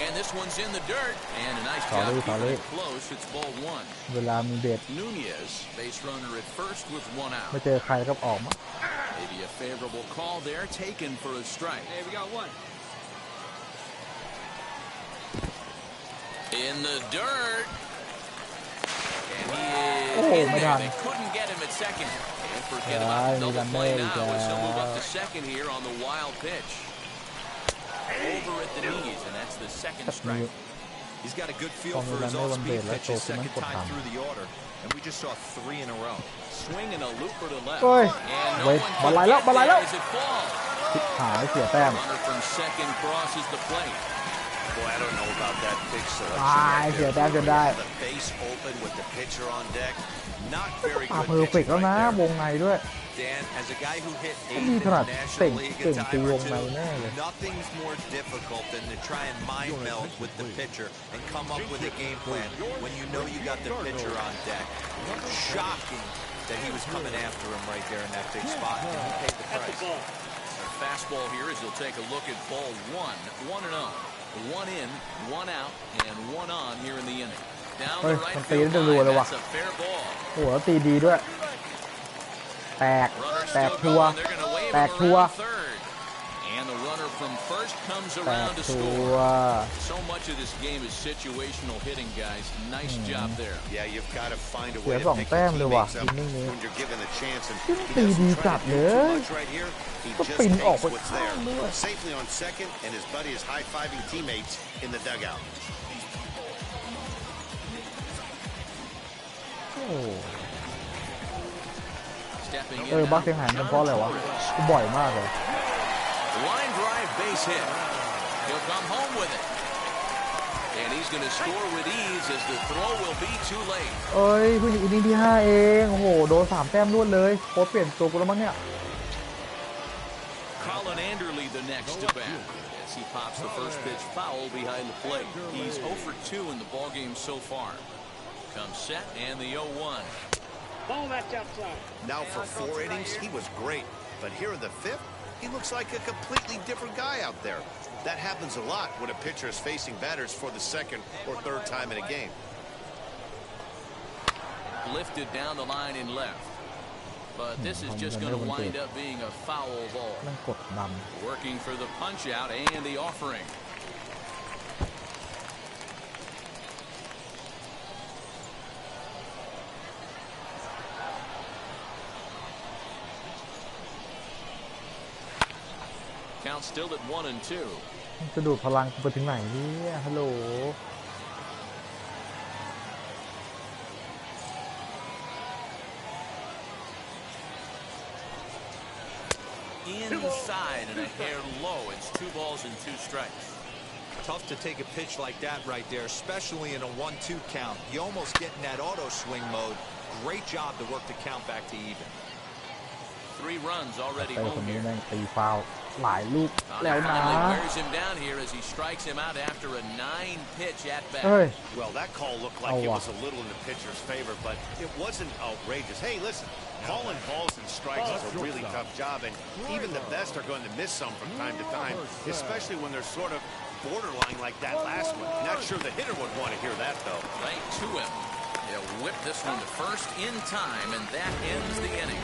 And this one's in the dirt. And a nice job keeping it close. It's ball 1. เวลามีเบ็ด Nunez, base runner at first with 1 out. ไม่เจอใครก็ออกมา Maybe a favorable call there, taken for a strike. Hey, we got 1. In the dirt. And he is in my there. God. They couldn't get him at second. And forget about the double play now as he'll move up to second here on the wild pitch. Over at the knees, and that's the second strike. He's got a good feel for his off-speed pitches second time through the order, and we just saw 3 in a row. Swing and a looper to left. เฮ้ย And no เว้ย one บอล can ไหลแล้ว get บอลไหล there แล้ว as it falls. หายเสียแต้ม Runner from second crosses the plate. Boy, I don't know about that pitch selection. ตายเสียแต้มจนได้ The base open with the pitcher on deck. Not very ป่า good เพอร์เฟก pitching แล้วนะ right there. วงในด้วย Dan, as a guy who hit มี 8th ข in นาด the เต่ง National League เก่ a ง time ตีว or งใน two, แน่เลย nothing's more difficult than to try and mind meld with the pitcher and come up with a game plan when you know you got the pitcher on deck. Shocking that he was coming after him right there in that big spot, and he paid the price. A fastball here as he'll take a look at ball 1, 1-0. 1 in, 1 out, and 1 on here in the inning. Down the right field line, that's a fair ball. โอ้โหตีดีด้วย แตก Runner แตก still ทัวร์ going. They're going to wave แตก him ทัวร์ around third. And the runner from first comes แตก around to ทัว score. ร์ So much of this game is situational hitting, guys. Nice job there. Yeah, you've got to find a เสี way ย to สอง pick แต้ your มเลยว่ะ teammates ที up มนี้ when you're given the chance. And Yung he doesn'tตีดี try จัด to เล do too ย much right here. He ก็ just ปินออก takes ไป what's ข้าง there. ด้วย Safely on second, and his buddy is high-fiving teammates in the dugout. โอ้ Stepping เออ in บัก now, เสียงหายมันเพราะ John อะไรวะ Torres. กูบ่อยมากเลย Line drive base hit. He'll come home with it. And he's going to score with ease as the throw will be too late. เอ้ยเพิ่งอินนิ่งที่ 5 เอง โอ้โห โดน 3 แต้มรวดเลยโค้ชเปลี่ยนตัวกูแล้วมั้งเนี่ย Colin Anderley the next to bat. As he pops the first pitch foul behind the plate. He's 0 for 2 in the ballgame so far. Comes set and the 0-1. Now for 4 innings, he was great. But here in the 5th, he looks like a completely different guy out there. That happens a lot when a pitcher is facing batters for the 2nd or 3rd time in a game. Lifted down the line in left. But this is just going to wind up being a foul ball. นั่งกดดัน Working for the punch out and the offering. Count still at 1-2. จะดูดพลังกูไปถึงไหนเนี่ยฮัลโหล Inside and a hair low. It's 2 balls and 2 strikes. Tough to take a pitch like that right there, especially in a 1-2 count. You almost get in that auto swing mode. Great job to work the count back to even. 3 runs already แต่คน home นี้ here. แม่งตีฟาวล์หลายลูกแล้วนะ Finally wears him down here as he strikes him out after a 9-pitch at bat. เฮ้ย Well, that call looked like it was a little in the pitcher's favor, but it wasn't outrageous. Hey, listen, calling balls and strikes is a really tough job, and even the best are going to miss some from time to time, especially when they're sort of borderline like that last one. Not sure the hitter would want to hear that, though. Right to him. He'll whip this one to first in time, and that ends the inning.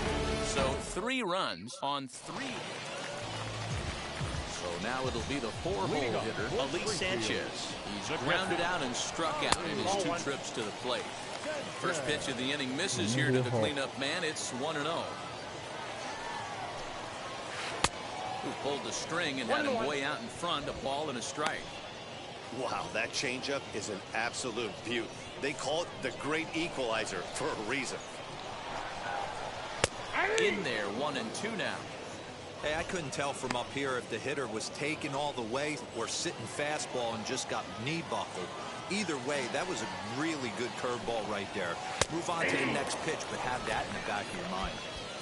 So 3 runs on 3. So now it'll be the 4-hole hitter, Elise Sanchez. He's grounded out and struck out in his 2 trips to the plate. First pitch of the inning misses here to the cleanup man. It's 1-0. Who pulled the string and had him way out in front, a ball and a strike. Wow, that changeup is an absolute beaut. They call it the great equalizer for a reason. In there, 1-2 now. Hey, I couldn't tell from up here if the hitter was taken all the way or sitting fastball and just got knee buckled. Either way, that was a really good curveball right there. Move on to the next pitch, but have that in the back of your mind.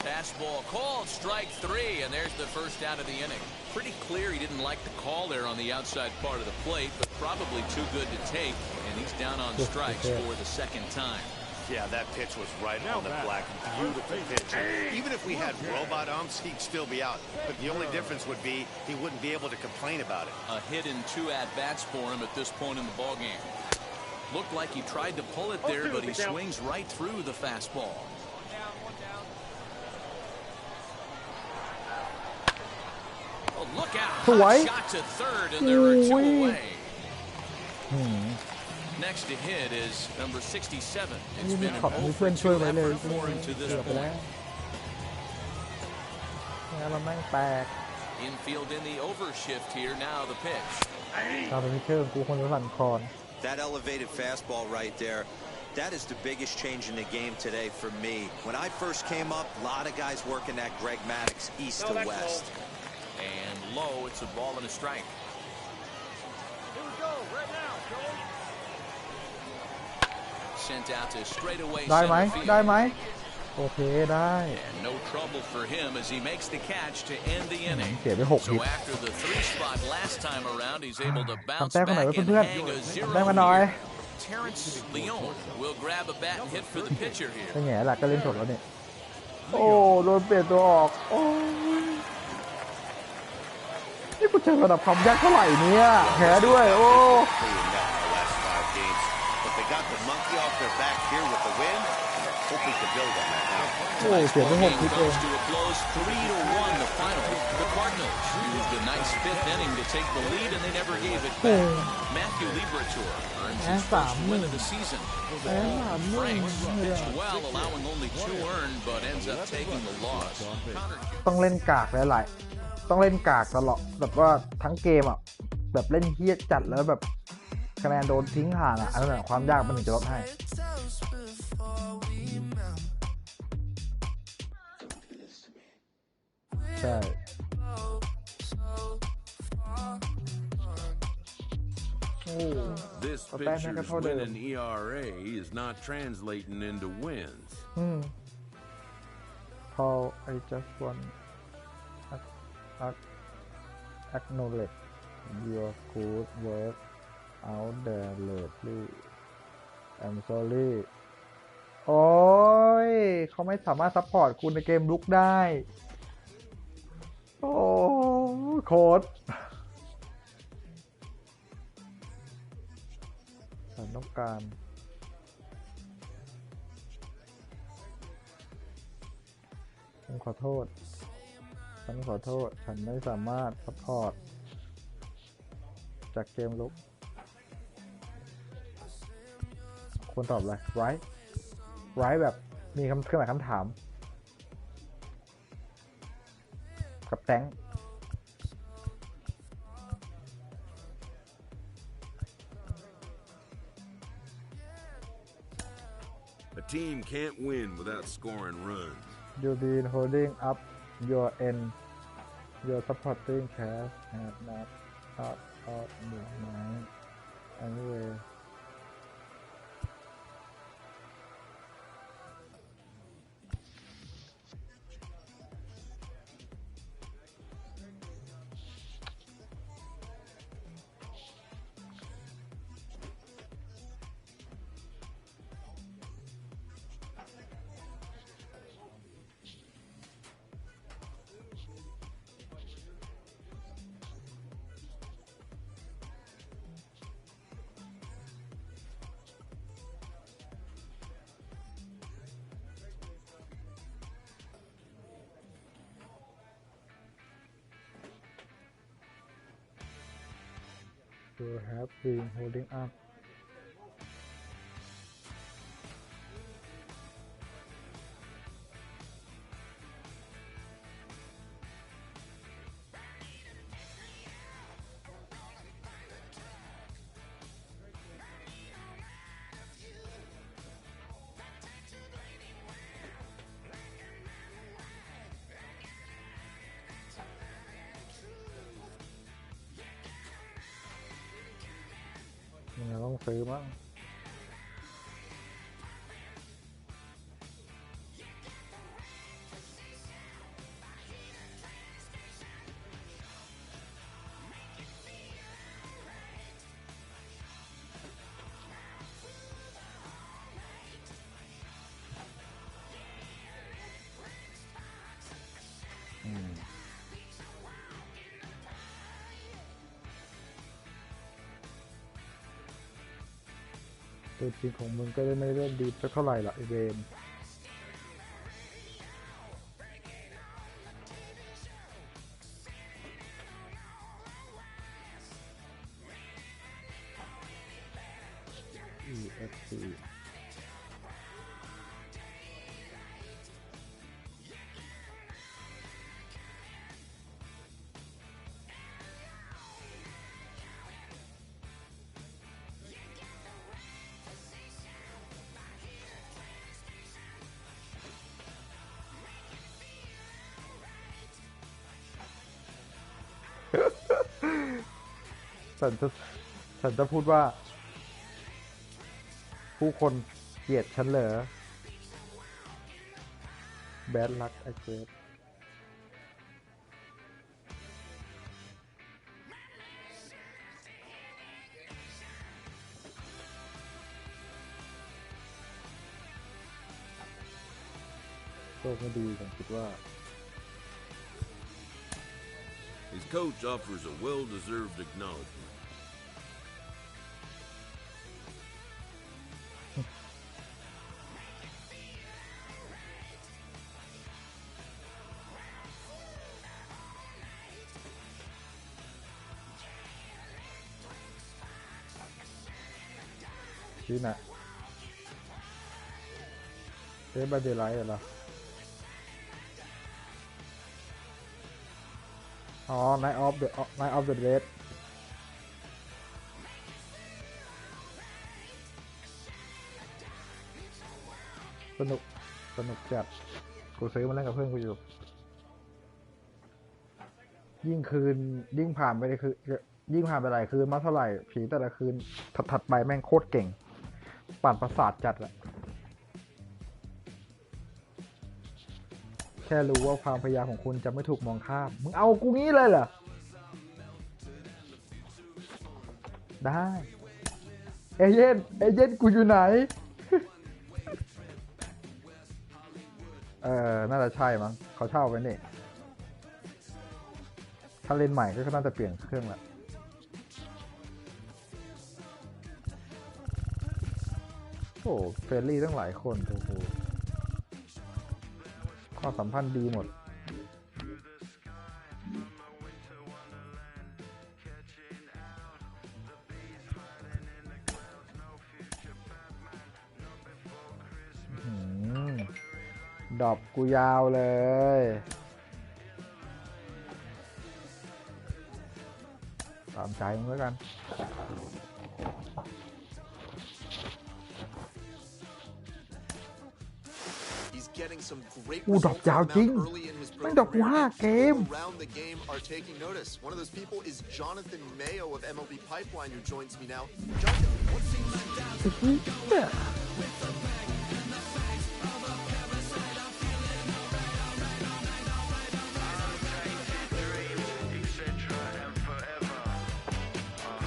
Fastball called, strike 3, and there's the first out of the inning. Pretty clear he didn't like the call there on the outside part of the plate, but probably too good to take, and he's down on strikes for the 2nd time. Yeah, that pitch was right on the black. Beautiful pitch. And even if we had robot umps, he'd still be out. But the only difference would be he wouldn't be able to complain about it. A hit in 2 at-bats for him at this point in the ballgame. Looked like he tried to pull it there, but he swings right through the fastball. Oh, look out. Hot shot to third, and there are 2 away. Next to hit is number 67. นี่ It's มี been ช็อต an มีเพื่อนช่วย 0-for-2 ไว้เลย effort for him to เกื this อบไปแล้ว point. แล้วเราแม่งแตก Infield in the overshift here. Now the pitch. ตามไปไม่เชิงกูคนจะสั่นคลอน That elevated fastball right there, that is the biggest change in the game today for me. When I first came up, a lot of guys working that Greg Maddux east to west. And low, it's a ball and a strike. Here we go, right now, Joey. Sent out to straightaway ได้ไหม center field. ได้ไหมโอเคได้ And no trouble for him as he makes the catch to end the inning. เสียไป6 So ฮิต after the 3 spot last time around, he's able to ทำ bounce แต้มกันหน่อย back ไว้ and เพื่อน hang a ๆ zero ทำแต้มกันหน่อย here. Terrence Leon will grab a bat and hit for the pitcher here. เป็นไงล่ะก็เล่นสดแล้วเนี่ยโอ้โดนเปลี่ยนตัวออกโอ้ยนี่กูเจอระดับความยากเท่าไหร่เนี่ยแพ้ด้วยโอ้ But they got the monkey off their back here with the win. Hoping to build on that now. โอ้เสียไป6ฮิตเอง Comes to a close, 3-1 the final. The Cardinals used a nice 5th inning to take the lead, and they never gave it back. Matthew Liberatore earns his first win of the season. Franks pitched well, allowing only 2 earned, but ends up taking the loss. ต้องเล่นกากหลายๆต้องเล่นกากตลอดแบบว่าทั้งเกมอ่ะแบบเล่นเฮี้ยจัดแล้วแบบคะแนนโดนทิ้งห่างอ่ะอันนั้นความยากมันถึงจะลดให้ใช่ This pitcher's winning ERA is not translating into wins. Paul I just want acknowledge your good work out there lately I'm sorry โอ้ยเขาไม่สามารถซัพพอร์ตคุณในเกมลุกได้โอ้โค้ดฉันต้องการฉันขอโทษฉันไม่สามารถซัพพอร์ตจากเกมลุกควรตอบอะไร right แบบมีเครื่องหมายคำถามกับแตง A team can't win without scoring runs. You've been holding up your end. Your supporting cast has not thought of the mind anyway. You have been holding up. Mìnhต้องซื้อมั้งตัวจริงของมึงก็ไม่ได้ดีสักเท่าไหร่ละไอเวน EFC ฉันจะพูดว่าผู้คนเกลียดฉันเหรอ Bad luck I guess โชคไม่ดีผมคิดว่า His coach offers a well-deserved acknowledgement. ชี้นะเอ๊ะบาเดไลท์เหรออ๋อ Night of the Red สนุกจัดกูซื้อมาเล่นกับเพื่อนกูอยู่ยิ่งผ่านไปเลยคือยิ่งผ่านไปหลายคืนมาเท่าไหร่ผีแต่ละคืนถัดไปแม่งโคตรเก่งปั่นประสาทจัดแหละแค่รู้ว่าความพยายามของคุณจะไม่ถูกมองข้ามมึงเอากูงี้เลยเหรอได้เอเย่นกูอยู่ไหน น่าจะใช่มั้งเขาเช่าไปนี่ถ้าเล่นใหม่ก็น่าจะเปลี่ยนเครื่องละโอ้เฟรนลี่ตั้งหลายคนโอ้โหความสัมพันธ์ดีหมดดอกกูยาวเลยตามใจมึงแล้วกันอู้ดอกยาวจริงไม่ดอกกู5 เกม One of those people is Jonathan Mayo of MLB Pipeline who joins me now.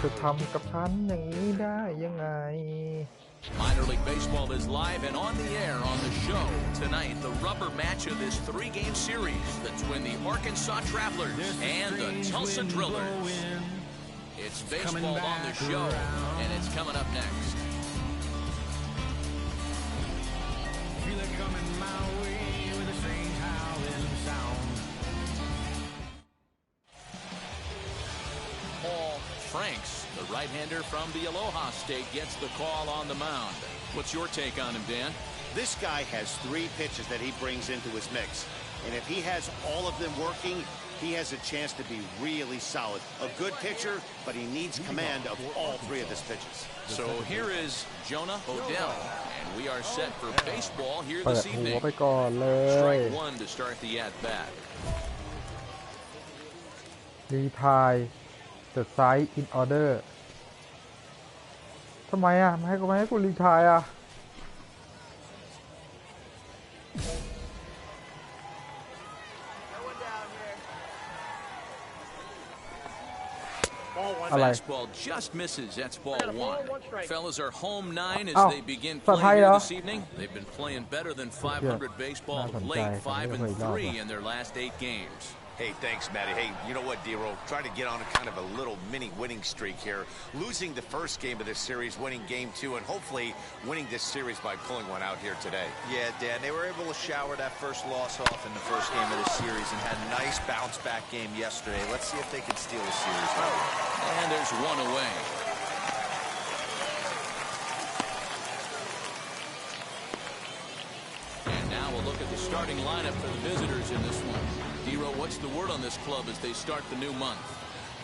จะทำกับฉันอย่างนี้ได้ยังไง Minor League Baseball is live and on the air on the show. Tonight, the rubber match of this 3-game series between the Arkansas Travelers and the Tulsa Drillers. It's baseball on the show, and it's coming up next. Feel it coming my way with the same howling sound. Paul Franks, the right-hander from the Aloha State, gets the call on the mound. What's your take on him, Dan? This guy has 3 pitches that he brings into his mix. And if he has all of them working, he has a chance to be really solid. A good pitcher, but he needs command of all 3 of his pitches. So here is Jonah Odell, and we are set for baseball here this evening. ไปก่อนเลย Strike 1 to start the at-bat. รีไทร์ The side in order ทำไมอ่ะไม่ให้กูรีไทร์อ่ะFastball just misses. That's ball 1. Fellas are home 9 as they begin playing here this evening. They've been playing better than 500 baseball of late, 5-3 in their last 8 games. Hey, thanks, Matty. Hey, you know what, D-Ro? Try to get on a kind of a little mini winning streak here. Losing the first game of this series, winning game 2, and hopefully winning this series by pulling one out here today. Yeah, Dan, they were able to shower that first loss off in the first game of the series and had a nice bounce-back game yesterday. Let's see if they can steal the series. And there's one away. starting lineup for the visitors in this one. Hero, what's the word on this club as they start the new month?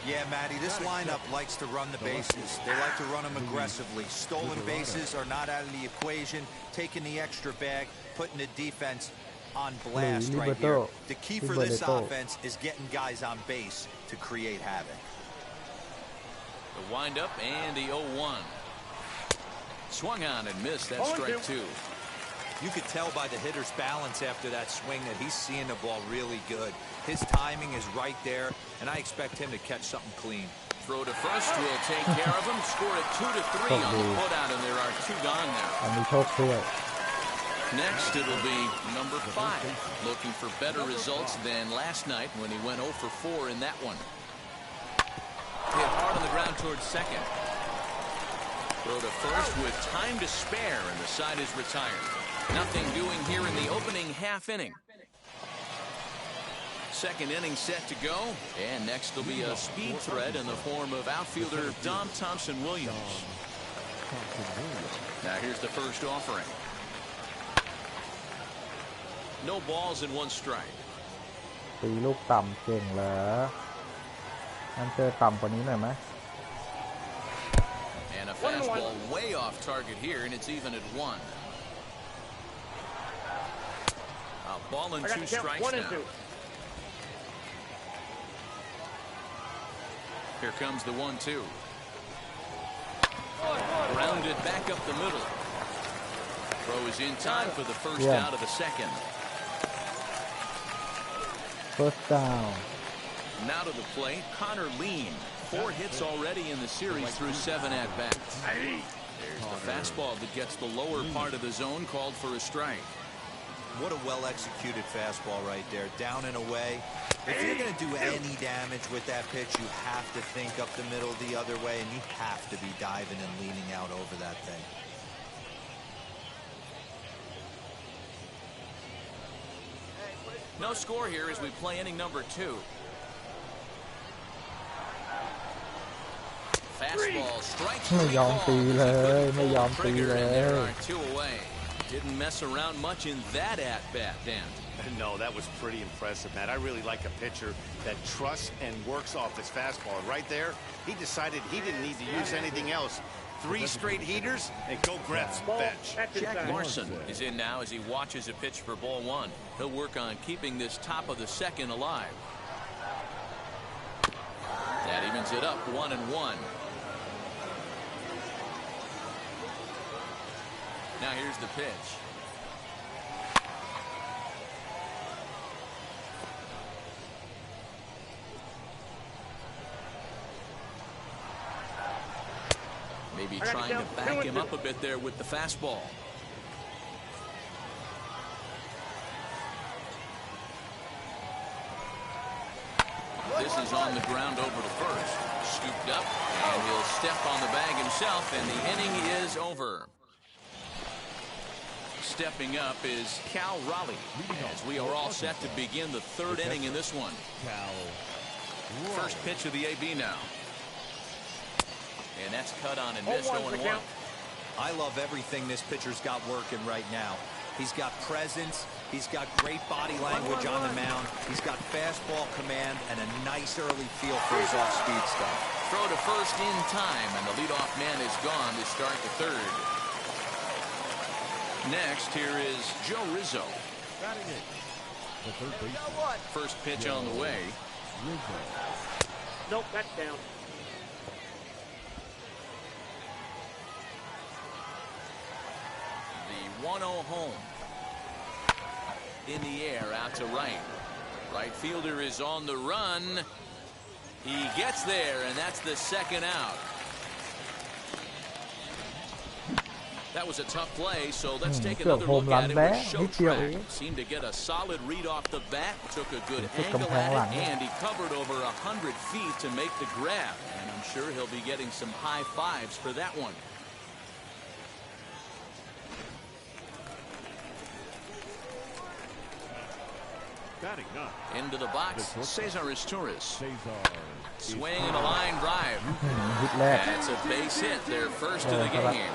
Yeah, Matty, this lineup likes to run the bases. They like to run them aggressively. Stolen bases are not out of the equation. Taking the extra bag, putting the defense on blast right here. The key for this offense is getting guys on base to create havoc. The windup and the 0-1. Swung on and missed. That's strike two. You could tell by the hitter's balance after that swing that he's seeing the ball really good. His timing is right there, and I expect him to catch something clean. Throw to first will take care of him. Scored it 2-3 on the putout, and there are two gone there. Next, it'll be number 5, looking for better results than last night when he went 0 for 4 in that one. Hit hard on the ground towards second. Throw to first with time to spare, and the side is retired. Nothing doing here in the opening half inning. Second inning set to go, and next will be a speed threat in the form of outfielder Dom Thompson-Williams. Now here's the first offering. No balls and 1 strike. ตีลูกต่ำเก่งเหรองั้นเจอต่ำกว่านี้หน่อยไหม And a fastball way off target here, and it's even at 1. A ball and 2 strikes now. Here comes the 1-2. Grounded back up the middle. Throw is in time for the first out of the second. First down. Now to the plate, Connor Lean. 4 hits already in the series through 7 at-bats. There's the fastball that gets the lower part of the zone, called for a strike. What a well-executed fastball right there, down and away. If you're going to do any damage with that pitch, you have to think up the middle the other way, and you have to be diving and leaning out over that thing. No score here as we play inning number 2. Fastball strikes ไม่ยอมตีเลยไม่ยอมตีเลย There are 2 away. Didn't mess around much in that at-bat, Dan. No, that was pretty impressive, Matt. I really like a pitcher that trusts and works off his fastball. Right there, he decided he didn't need to use anything else. 3 straight heaters and go grab some bench. Jack Larson is in now as he watches a pitch for ball 1. He'll work on keeping this top of the second alive. That evens it up 1-1. Now here's the pitch. Maybe trying to back him up a bit there with the fastball. This is on the ground over to first. Scooped up, and he'll step on the bag himself, and the inning is over. Stepping up is Cal Raleigh, as we are all set to begin the 3rd inning in this one. First pitch of the AB now. And that's cut on and missed 0-1. I love everything this pitcher's got working right now. He's got presence. He's got great body language on the mound. He's got fastball command and a nice early feel for his off-speed stuff. Throw to first in time, and the leadoff man is gone to start the 3rd. Next, here is Joe Rizzo. First pitch on the way. Nope, that's down. The 1-0 home. In the air, out to right. Right fielder is on the run. He gets there, and that's the 2nd out. That was a tough play, so let's take another look at it with Show Track. Seemed to get a solid read off the bat, took a good angle at it, and he covered over 100 feet to make the grab. And I'm sure he'll be getting some high fives for that one. Into the box, Cesar Izturis. Swing and a line drive. That's a base hit, their first of the game.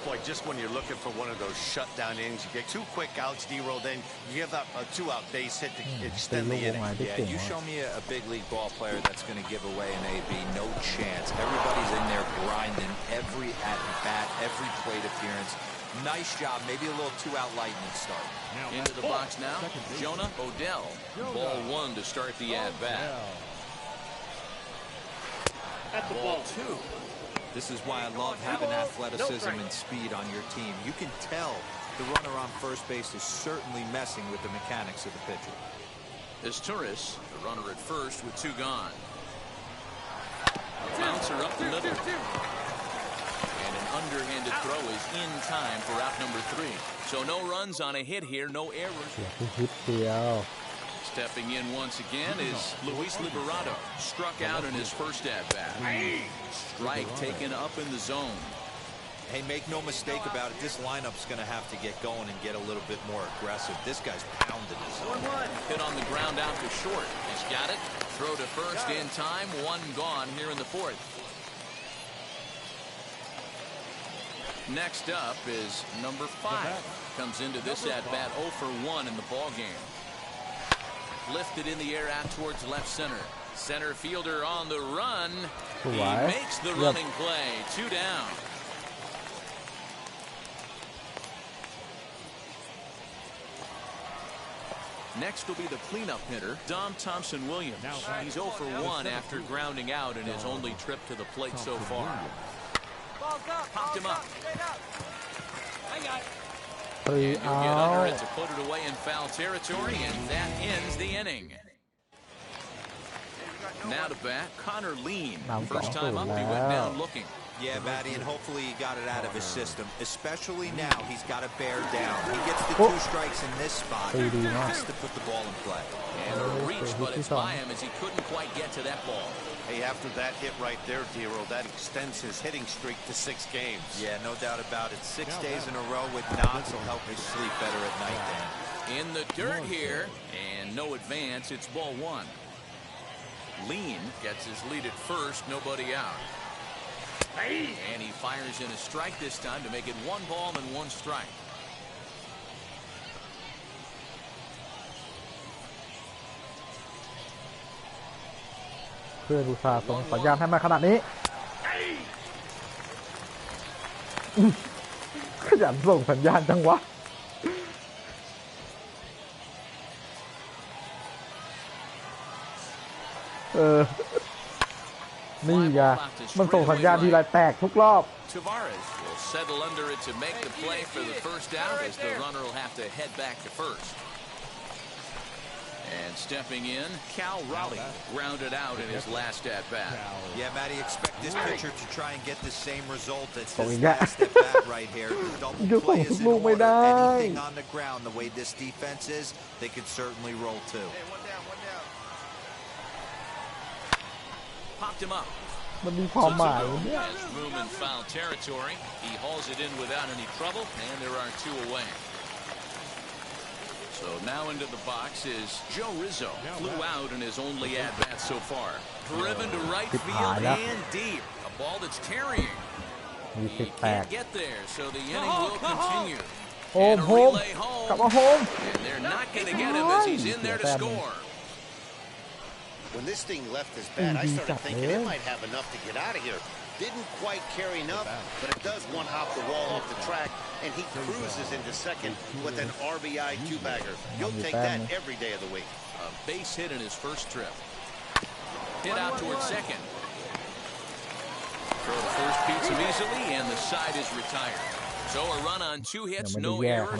Boy, just when you're looking for one of those shutdown innings, you get 2 quick outs, D-roll, then you give up a 2-out base hit to extend the inning. Yeah, you show me a big league ball player that's going to give away an AB, no chance. Everybody's in there grinding every at-bat, every plate appearance. Nice job, maybe a little 2-out lightning start. Into the box now, Jonah Odell. Ball 1 to start the at-bat. Ball 2. This is why I love having athleticism and speed on your team. You can tell the runner on first base is certainly messing with the mechanics of the pitcher. Is Turris, the runner at first with 2 gone. A bouncer up the middle. And an underhanded throw is in time for out number 3. So no runs on a hit here, no errors. Stepping in once again is Luis Liberato. Struck out in his first at-bat. Strike taken up in the zone. Hey, make no mistake about it. This lineup's going to have to get going and get a little bit more aggressive. This guy's pounding his zone. Hit on the ground out to short. He's got it. Throw to first in time. 1 gone here in the 4th. Next up is number 5. Comes into this at-bat 0 for 1 in the ball game. Lifted in the air out towards left center. Center fielder on the run. He makes the running play. 2 down. Next will be the cleanup hitter, Dom Thompson-Williams. He's 0 for 1 after grounding out in his only trip to the plate so far. Popped him up. I got it. And you get under it to put it away in foul territory, and that ends the inning. Now to bat, Connor Lean. First time up, he went down looking. Yeah, Matty, and hopefully he got it out of his system. Especially now, he's got to bear down. He gets the 2 strikes in this spot. He has to put the ball in play. And a reach, but it's by him as he couldn't quite get to that ball. Hey, after that hit right there, D-roll, that extends his hitting streak to 6 games. Yeah, no doubt about it. 6 days in a row with knocks will help you sleep better at night then. In the dirt here, and no advance. It's ball 1. Lean gets his lead at first, nobody out. And he fires in a strike this time to make it 1 ball and 1 strike.เพื่อนอุตส่าห์ส่งสัญญาณให้มาขนาดนี้ขยันส่งสัญญาณจังวะนี่ไงมันส่งสัญญาณทีไรแตกทุกรอบ Tavares will settle under it to make the play for the first out as the runner will have to head back to first. And stepping in, Cal Raleigh grounded out in his last at-bat. Yeah, Matty, expect this pitcher to try and get the same result as his last at-bat right here. The double play is in order. Anything on the ground, the way this defense is, they could certainly roll too. Hey, 1 down, 1 down. Popped him up. มันมีความหมาย Has room in foul territory. He hauls it in without any trouble, and there are 2 away. So now into the box is Joe Rizzo. Flew out in his only at-bat so far. Driven to right field and deep. A ball that's carrying. He can't get there, so the inning will continue. And a relay home. And they're not going to get him as he's in there to score. When this thing left his bat, I started thinking it might have enough to get out of here. Didn't quite carry enough, but it does one-hop the wall off the track, and he cruises into second with an RBI 2-bagger. You'll take that every day of the week. A base hit in his first trip. Hit out towards second. Throw to first beats him easily, and the side is retired. So a run on 2 hits, no errors.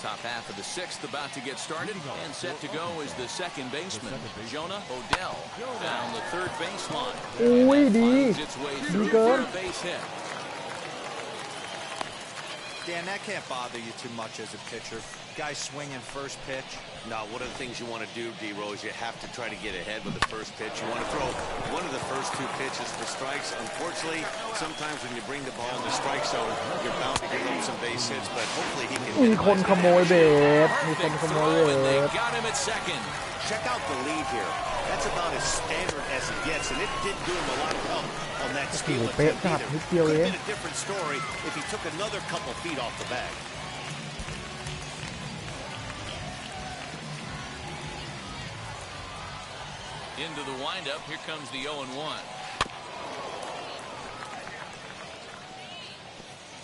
Top half of the 6th about to get started, and set to go is the second baseman, Jonah Odell, down the 3rd baseline. Finds its way through for a base hit. Dan, that can't bother you too much as a pitcher. Guy swinging first pitch. Now, one of the things you want to do, D-Roll, is you have to try to get ahead with the first pitch. You want to throw one of the first 2 pitches for strikes. Unfortunately, sometimes when you bring the ball in the strike zone, you're bound to give him some base hits, but hopefully he can... มีคนขโมยเบส They got him at second. Check out the lead here. That's about as standard as it gets, and it didn't do him a lot of help on that steal attempt either. Could have been a different story if he took another couple feet off the bag. Into the windup, here comes the 0-1.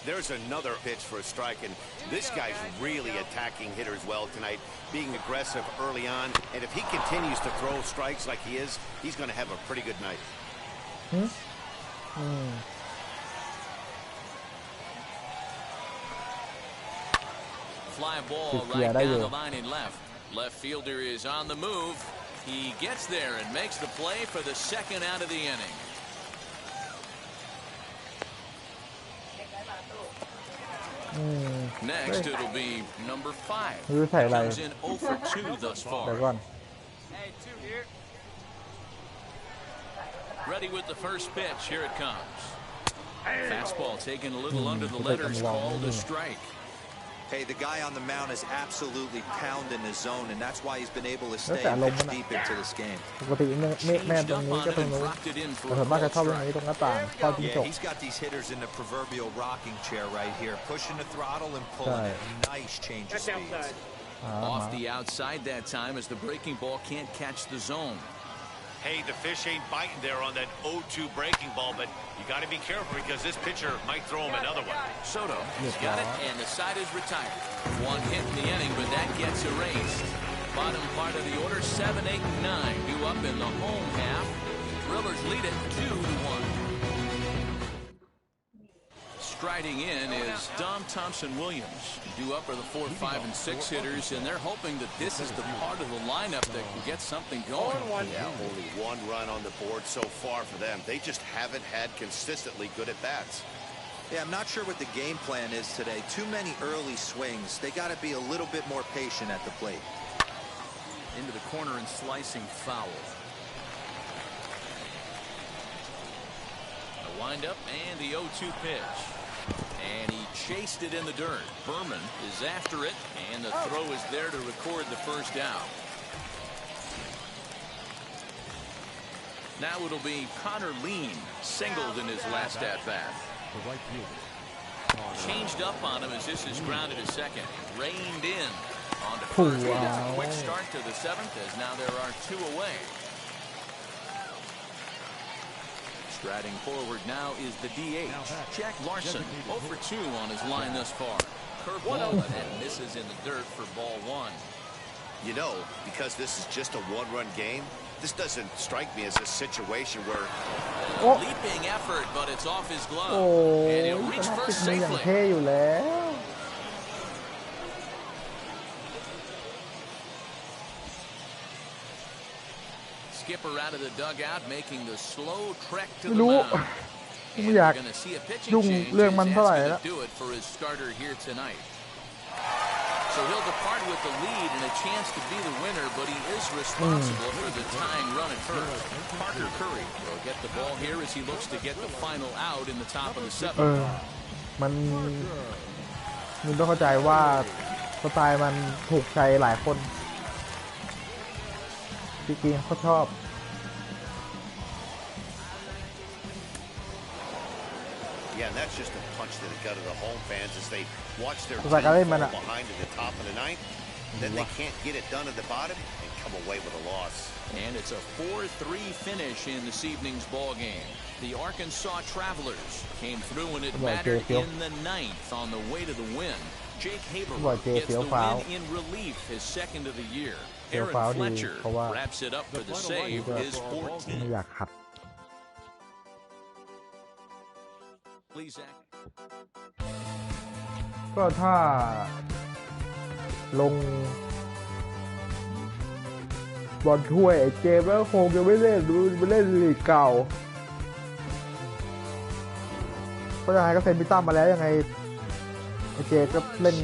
There's another pitch for a strike, and this guy's really attacking hitters well tonight, being aggressive early on, and if he continues to throw strikes like he is, he's going to have a pretty good night. Fly ball right down the line in left. Left fielder is on the move. He gets there and makes the play for the second out of the inning. Next, it'll be number 5. Comes in 0 for 2 thus far. Ready with the first pitch. Here it comes. Fastball taken a little under the letters, called a strike. Hey, the guy on the mound is absolutely pounding his zone, and that's why he's been able to stay and pitch deep into this game. Yeah, he's got these hitters in the proverbial rocking chair right here, pushing the throttle and pulling it. Nice change of speeds. Off the outside that time as the breaking ball can't catch the zone. Hey, the fish ain't biting there on that 0-2 breaking ball, but you got to be careful because this pitcher might throw him another one. Soto has got it, and the side is retired. One hit in the inning, but that gets erased. Bottom part of the order, 7, 8, and 9 due up in the home half. Brewers lead it 2-1. Striding in is Dom Thompson-Williams. Due up are the 4, 5, and 6 hitters, and they're hoping that this is the part of the lineup that can get something going. Yeah, only 1 run on the board so far for them. They just haven't had consistently good at-bats. Yeah, I'm not sure what the game plan is today. Too many early swings. They got to be a little bit more patient at the plate. Into the corner and slicing foul. The windup and the 0-2 pitch. And he chased it in the dirt. Berman is after it, and the throw is there to record the first out. Now it'll be Connor Lean, singled in his last at-bat. Changed up on him as this is grounded to second. Reined in on to first. A quick start to the 7th as now there are 2 away. Striding forward now is the DH, Jack Larson, 0 for 2 on his line thus far. Curveball and misses in the dirt for ball 1. You know, because this is just a 1-run game, this doesn't strike me as a situation where... Leaping effort, but it's off his glove. And he'll reach first safely. Skipper out of the dugout, making the slow trek to the mound. And we're going to see a pitching change. He's asking to do it for his starter here tonight. So he'll depart with the lead and a chance to be the winner, but he is responsible for the tying run at first. Parker Curry will get the ball here as he looks to get the final out in the top of the 7th. มันต้องเข้าใจว่าสไตล์มันถูกใจหลายคนจริงๆเขาชอบ Yeah, and that's just a punch to the gut of the home fans as they watch their team fall behind in the top of the 9th. Then they can't get it done at the bottom and come away with a loss. And it's a 4-3 finish in this evening's ball game. The Arkansas Travelers came through and it mattered in the 9th on the way to the win. Jake Haberman gets the win in relief, his 2nd of the year. Aaron Fletcher wraps it up for the save, his 14th. Please act. ก็ถ้าลงบอลถ้วยไอ้เจมแล้วคงจะไม่เล่นลีกเก่าเพราะยังไงก็เซ็นพิต้ามาแล้วยังไงไอ้เจก็เล่น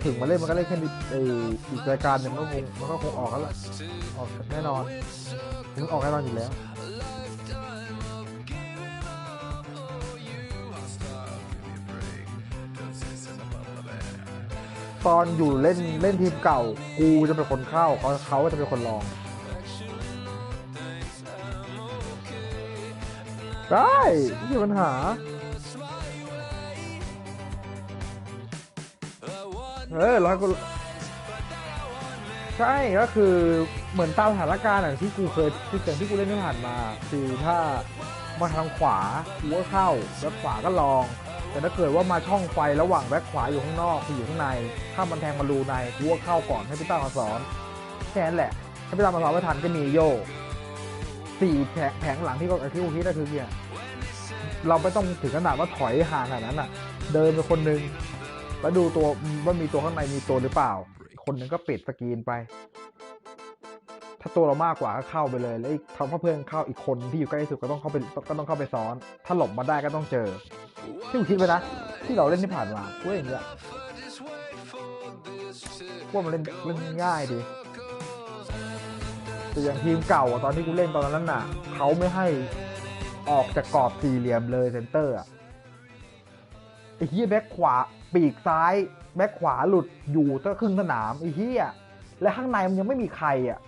ถึงมาเล่นมันก็เล่นแค่อีกรายการหนึ่งมันก็คงออกแล้วล่ะออกแน่นอนถึงออกแน่นอนอยู่แล้วตอนอยู่เล่นทีมเก่ากูจะเป็นคนเข้าเขาจะเป็นคนรอง ได้ไม่มีปัญหาร้อยกูใช่ก็คือเหมือนตามสถานการณ์ที่กูเคยที่กูเล่นที่ผ่านมาคือถ้ามาทางขวากูก็เข้าแบ็คขวาก็ลองแต่ถ้าเกิดว่ามาช่องไฟระหว่างแบ็คขวาอยู่ข้างนอกคืออยู่ข้างในถ้ามันแทงมารูในกูก็เข้าก่อนให้พี่ต้ามาสอนแค่นั้นแหละถ้าพี่ต้ามาสอนไม่ทันก็มีโย่4แผงหลังที่กูคิดก็คือเนี่ยเราไม่ต้องถึงขนาดว่าถอยห่างขนาดนั้นอ่ะเดินไปคนนึงแล้วดูตัวว่ามีตัวข้างในมีตัวหรือเปล่าคนนึงก็ปิดสกรีนไปถ้าตัวเรามากกว่าก็เข้าไปเลยแล้วทำให้เพื่อนเข้าอีกคนที่อยู่ใกล้ที่สุดก็ต้องเข้าไปซ้อนถ้าหลบมาได้ก็ต้องเจอที่กูคิดไปนะที่เราเล่นที่ผ่านมากูอย่างเงี้ยว่ามันเล่นง่ายดีแต่อย่างทีมเก่าตอนที่กูเล่นตอนนั้นน่ะเขาไม่ให้ออกจากกรอบสี่เหลี่ยมเลยเซนเตอร์อ่ะไอ้เหี้ยแบ็คขวาปีกซ้ายแบ็คขวาหลุดอยู่ตั้งครึ่งสนามไอ้เหี้ยและข้างในมันยังไม่มีใครอ่ะ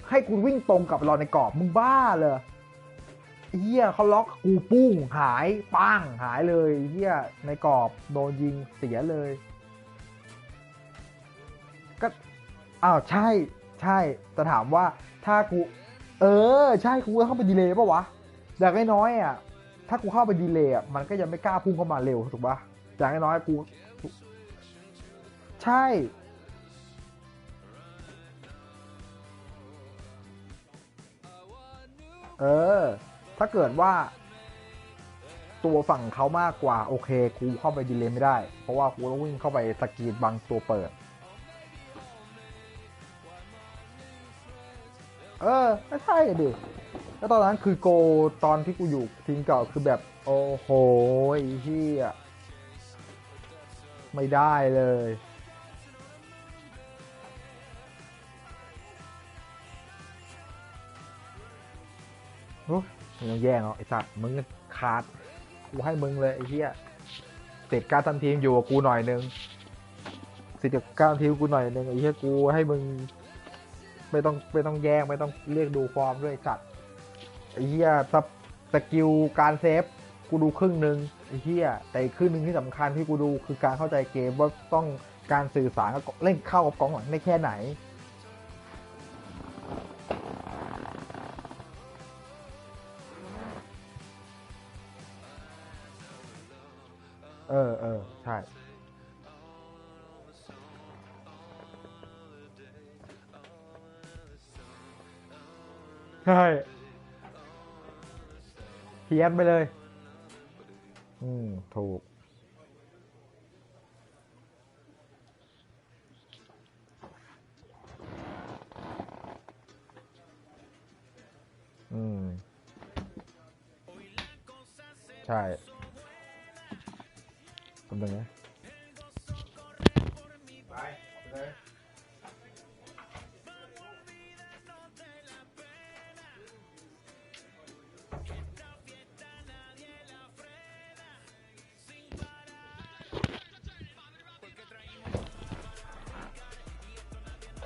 ให้กูวิ่งตรงกลับไปรอในกรอบมึงบ้าเลยเหี้ยเขาล็อกกูปุ้งหายปังหายเลยเหี้ยในกรอบโดนยิงเสียเลยก็อ้าวใช่แต่ถามว่าถ้ากูใช่กูเข้าไปดีเลย์ป่ะวะอย่างน้อยอ่ะถ้ากูเข้าไปดีเลย์มันก็ยังไม่กล้าพุ่งเข้ามาเร็วถูกป่ะอย่างน้อยกูใช่ถ้าเกิดว่าตัวฝั่งเขามากกว่าโอเคกูเข้าไปดีเลย์ไม่ได้เพราะว่ากูต้องวิ่งเข้าไปสกรีนบังตัวเปิดไม่ใช่ดิแล้วตอนนั้นคือโกตอนที่กูอยู่ทีมเก่าคือแบบโอ้โหเหี้ยไม่ได้เลยมึงยังแย่งไอ้สัตว์มึงขาดกูให้มึงเลยไอ้เหี้ยเสร็จการทำทีมอยู่กับกูหน่อยนึงเสร็จการทีมกูหน่อยนึงไอ้เหี้ยกูให้มึงไม่ต้องแย่งไม่ต้องเรียกดูฟอร์มด้วยสัตว์ไอ้เหี้ยสกิลการเซฟกูดูครึ่งนึงไอ้เหี้ยแต่ครึ่งนึงที่สำคัญที่กูดูคือการเข้าใจเกมว่าต้องการสื่อสารกับเล่นเข้ากับกองหลังได้แค่ไหนใช่ใช่เพี้ยนไปเลยถูกใช่ทำไงไปเลย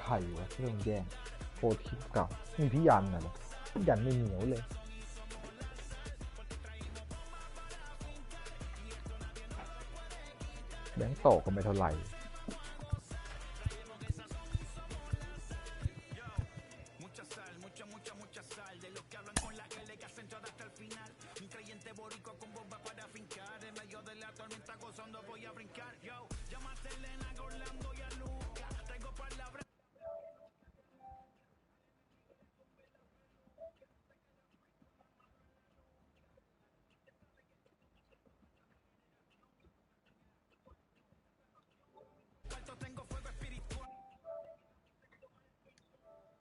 ใครวะที่ต้องแย่งโฟร์ทิปเก่ามีพี่ยันน่ะเหรอพี่ยันไม่เหนียวเลยแบงค์โตก็ไม่เท่าไหร่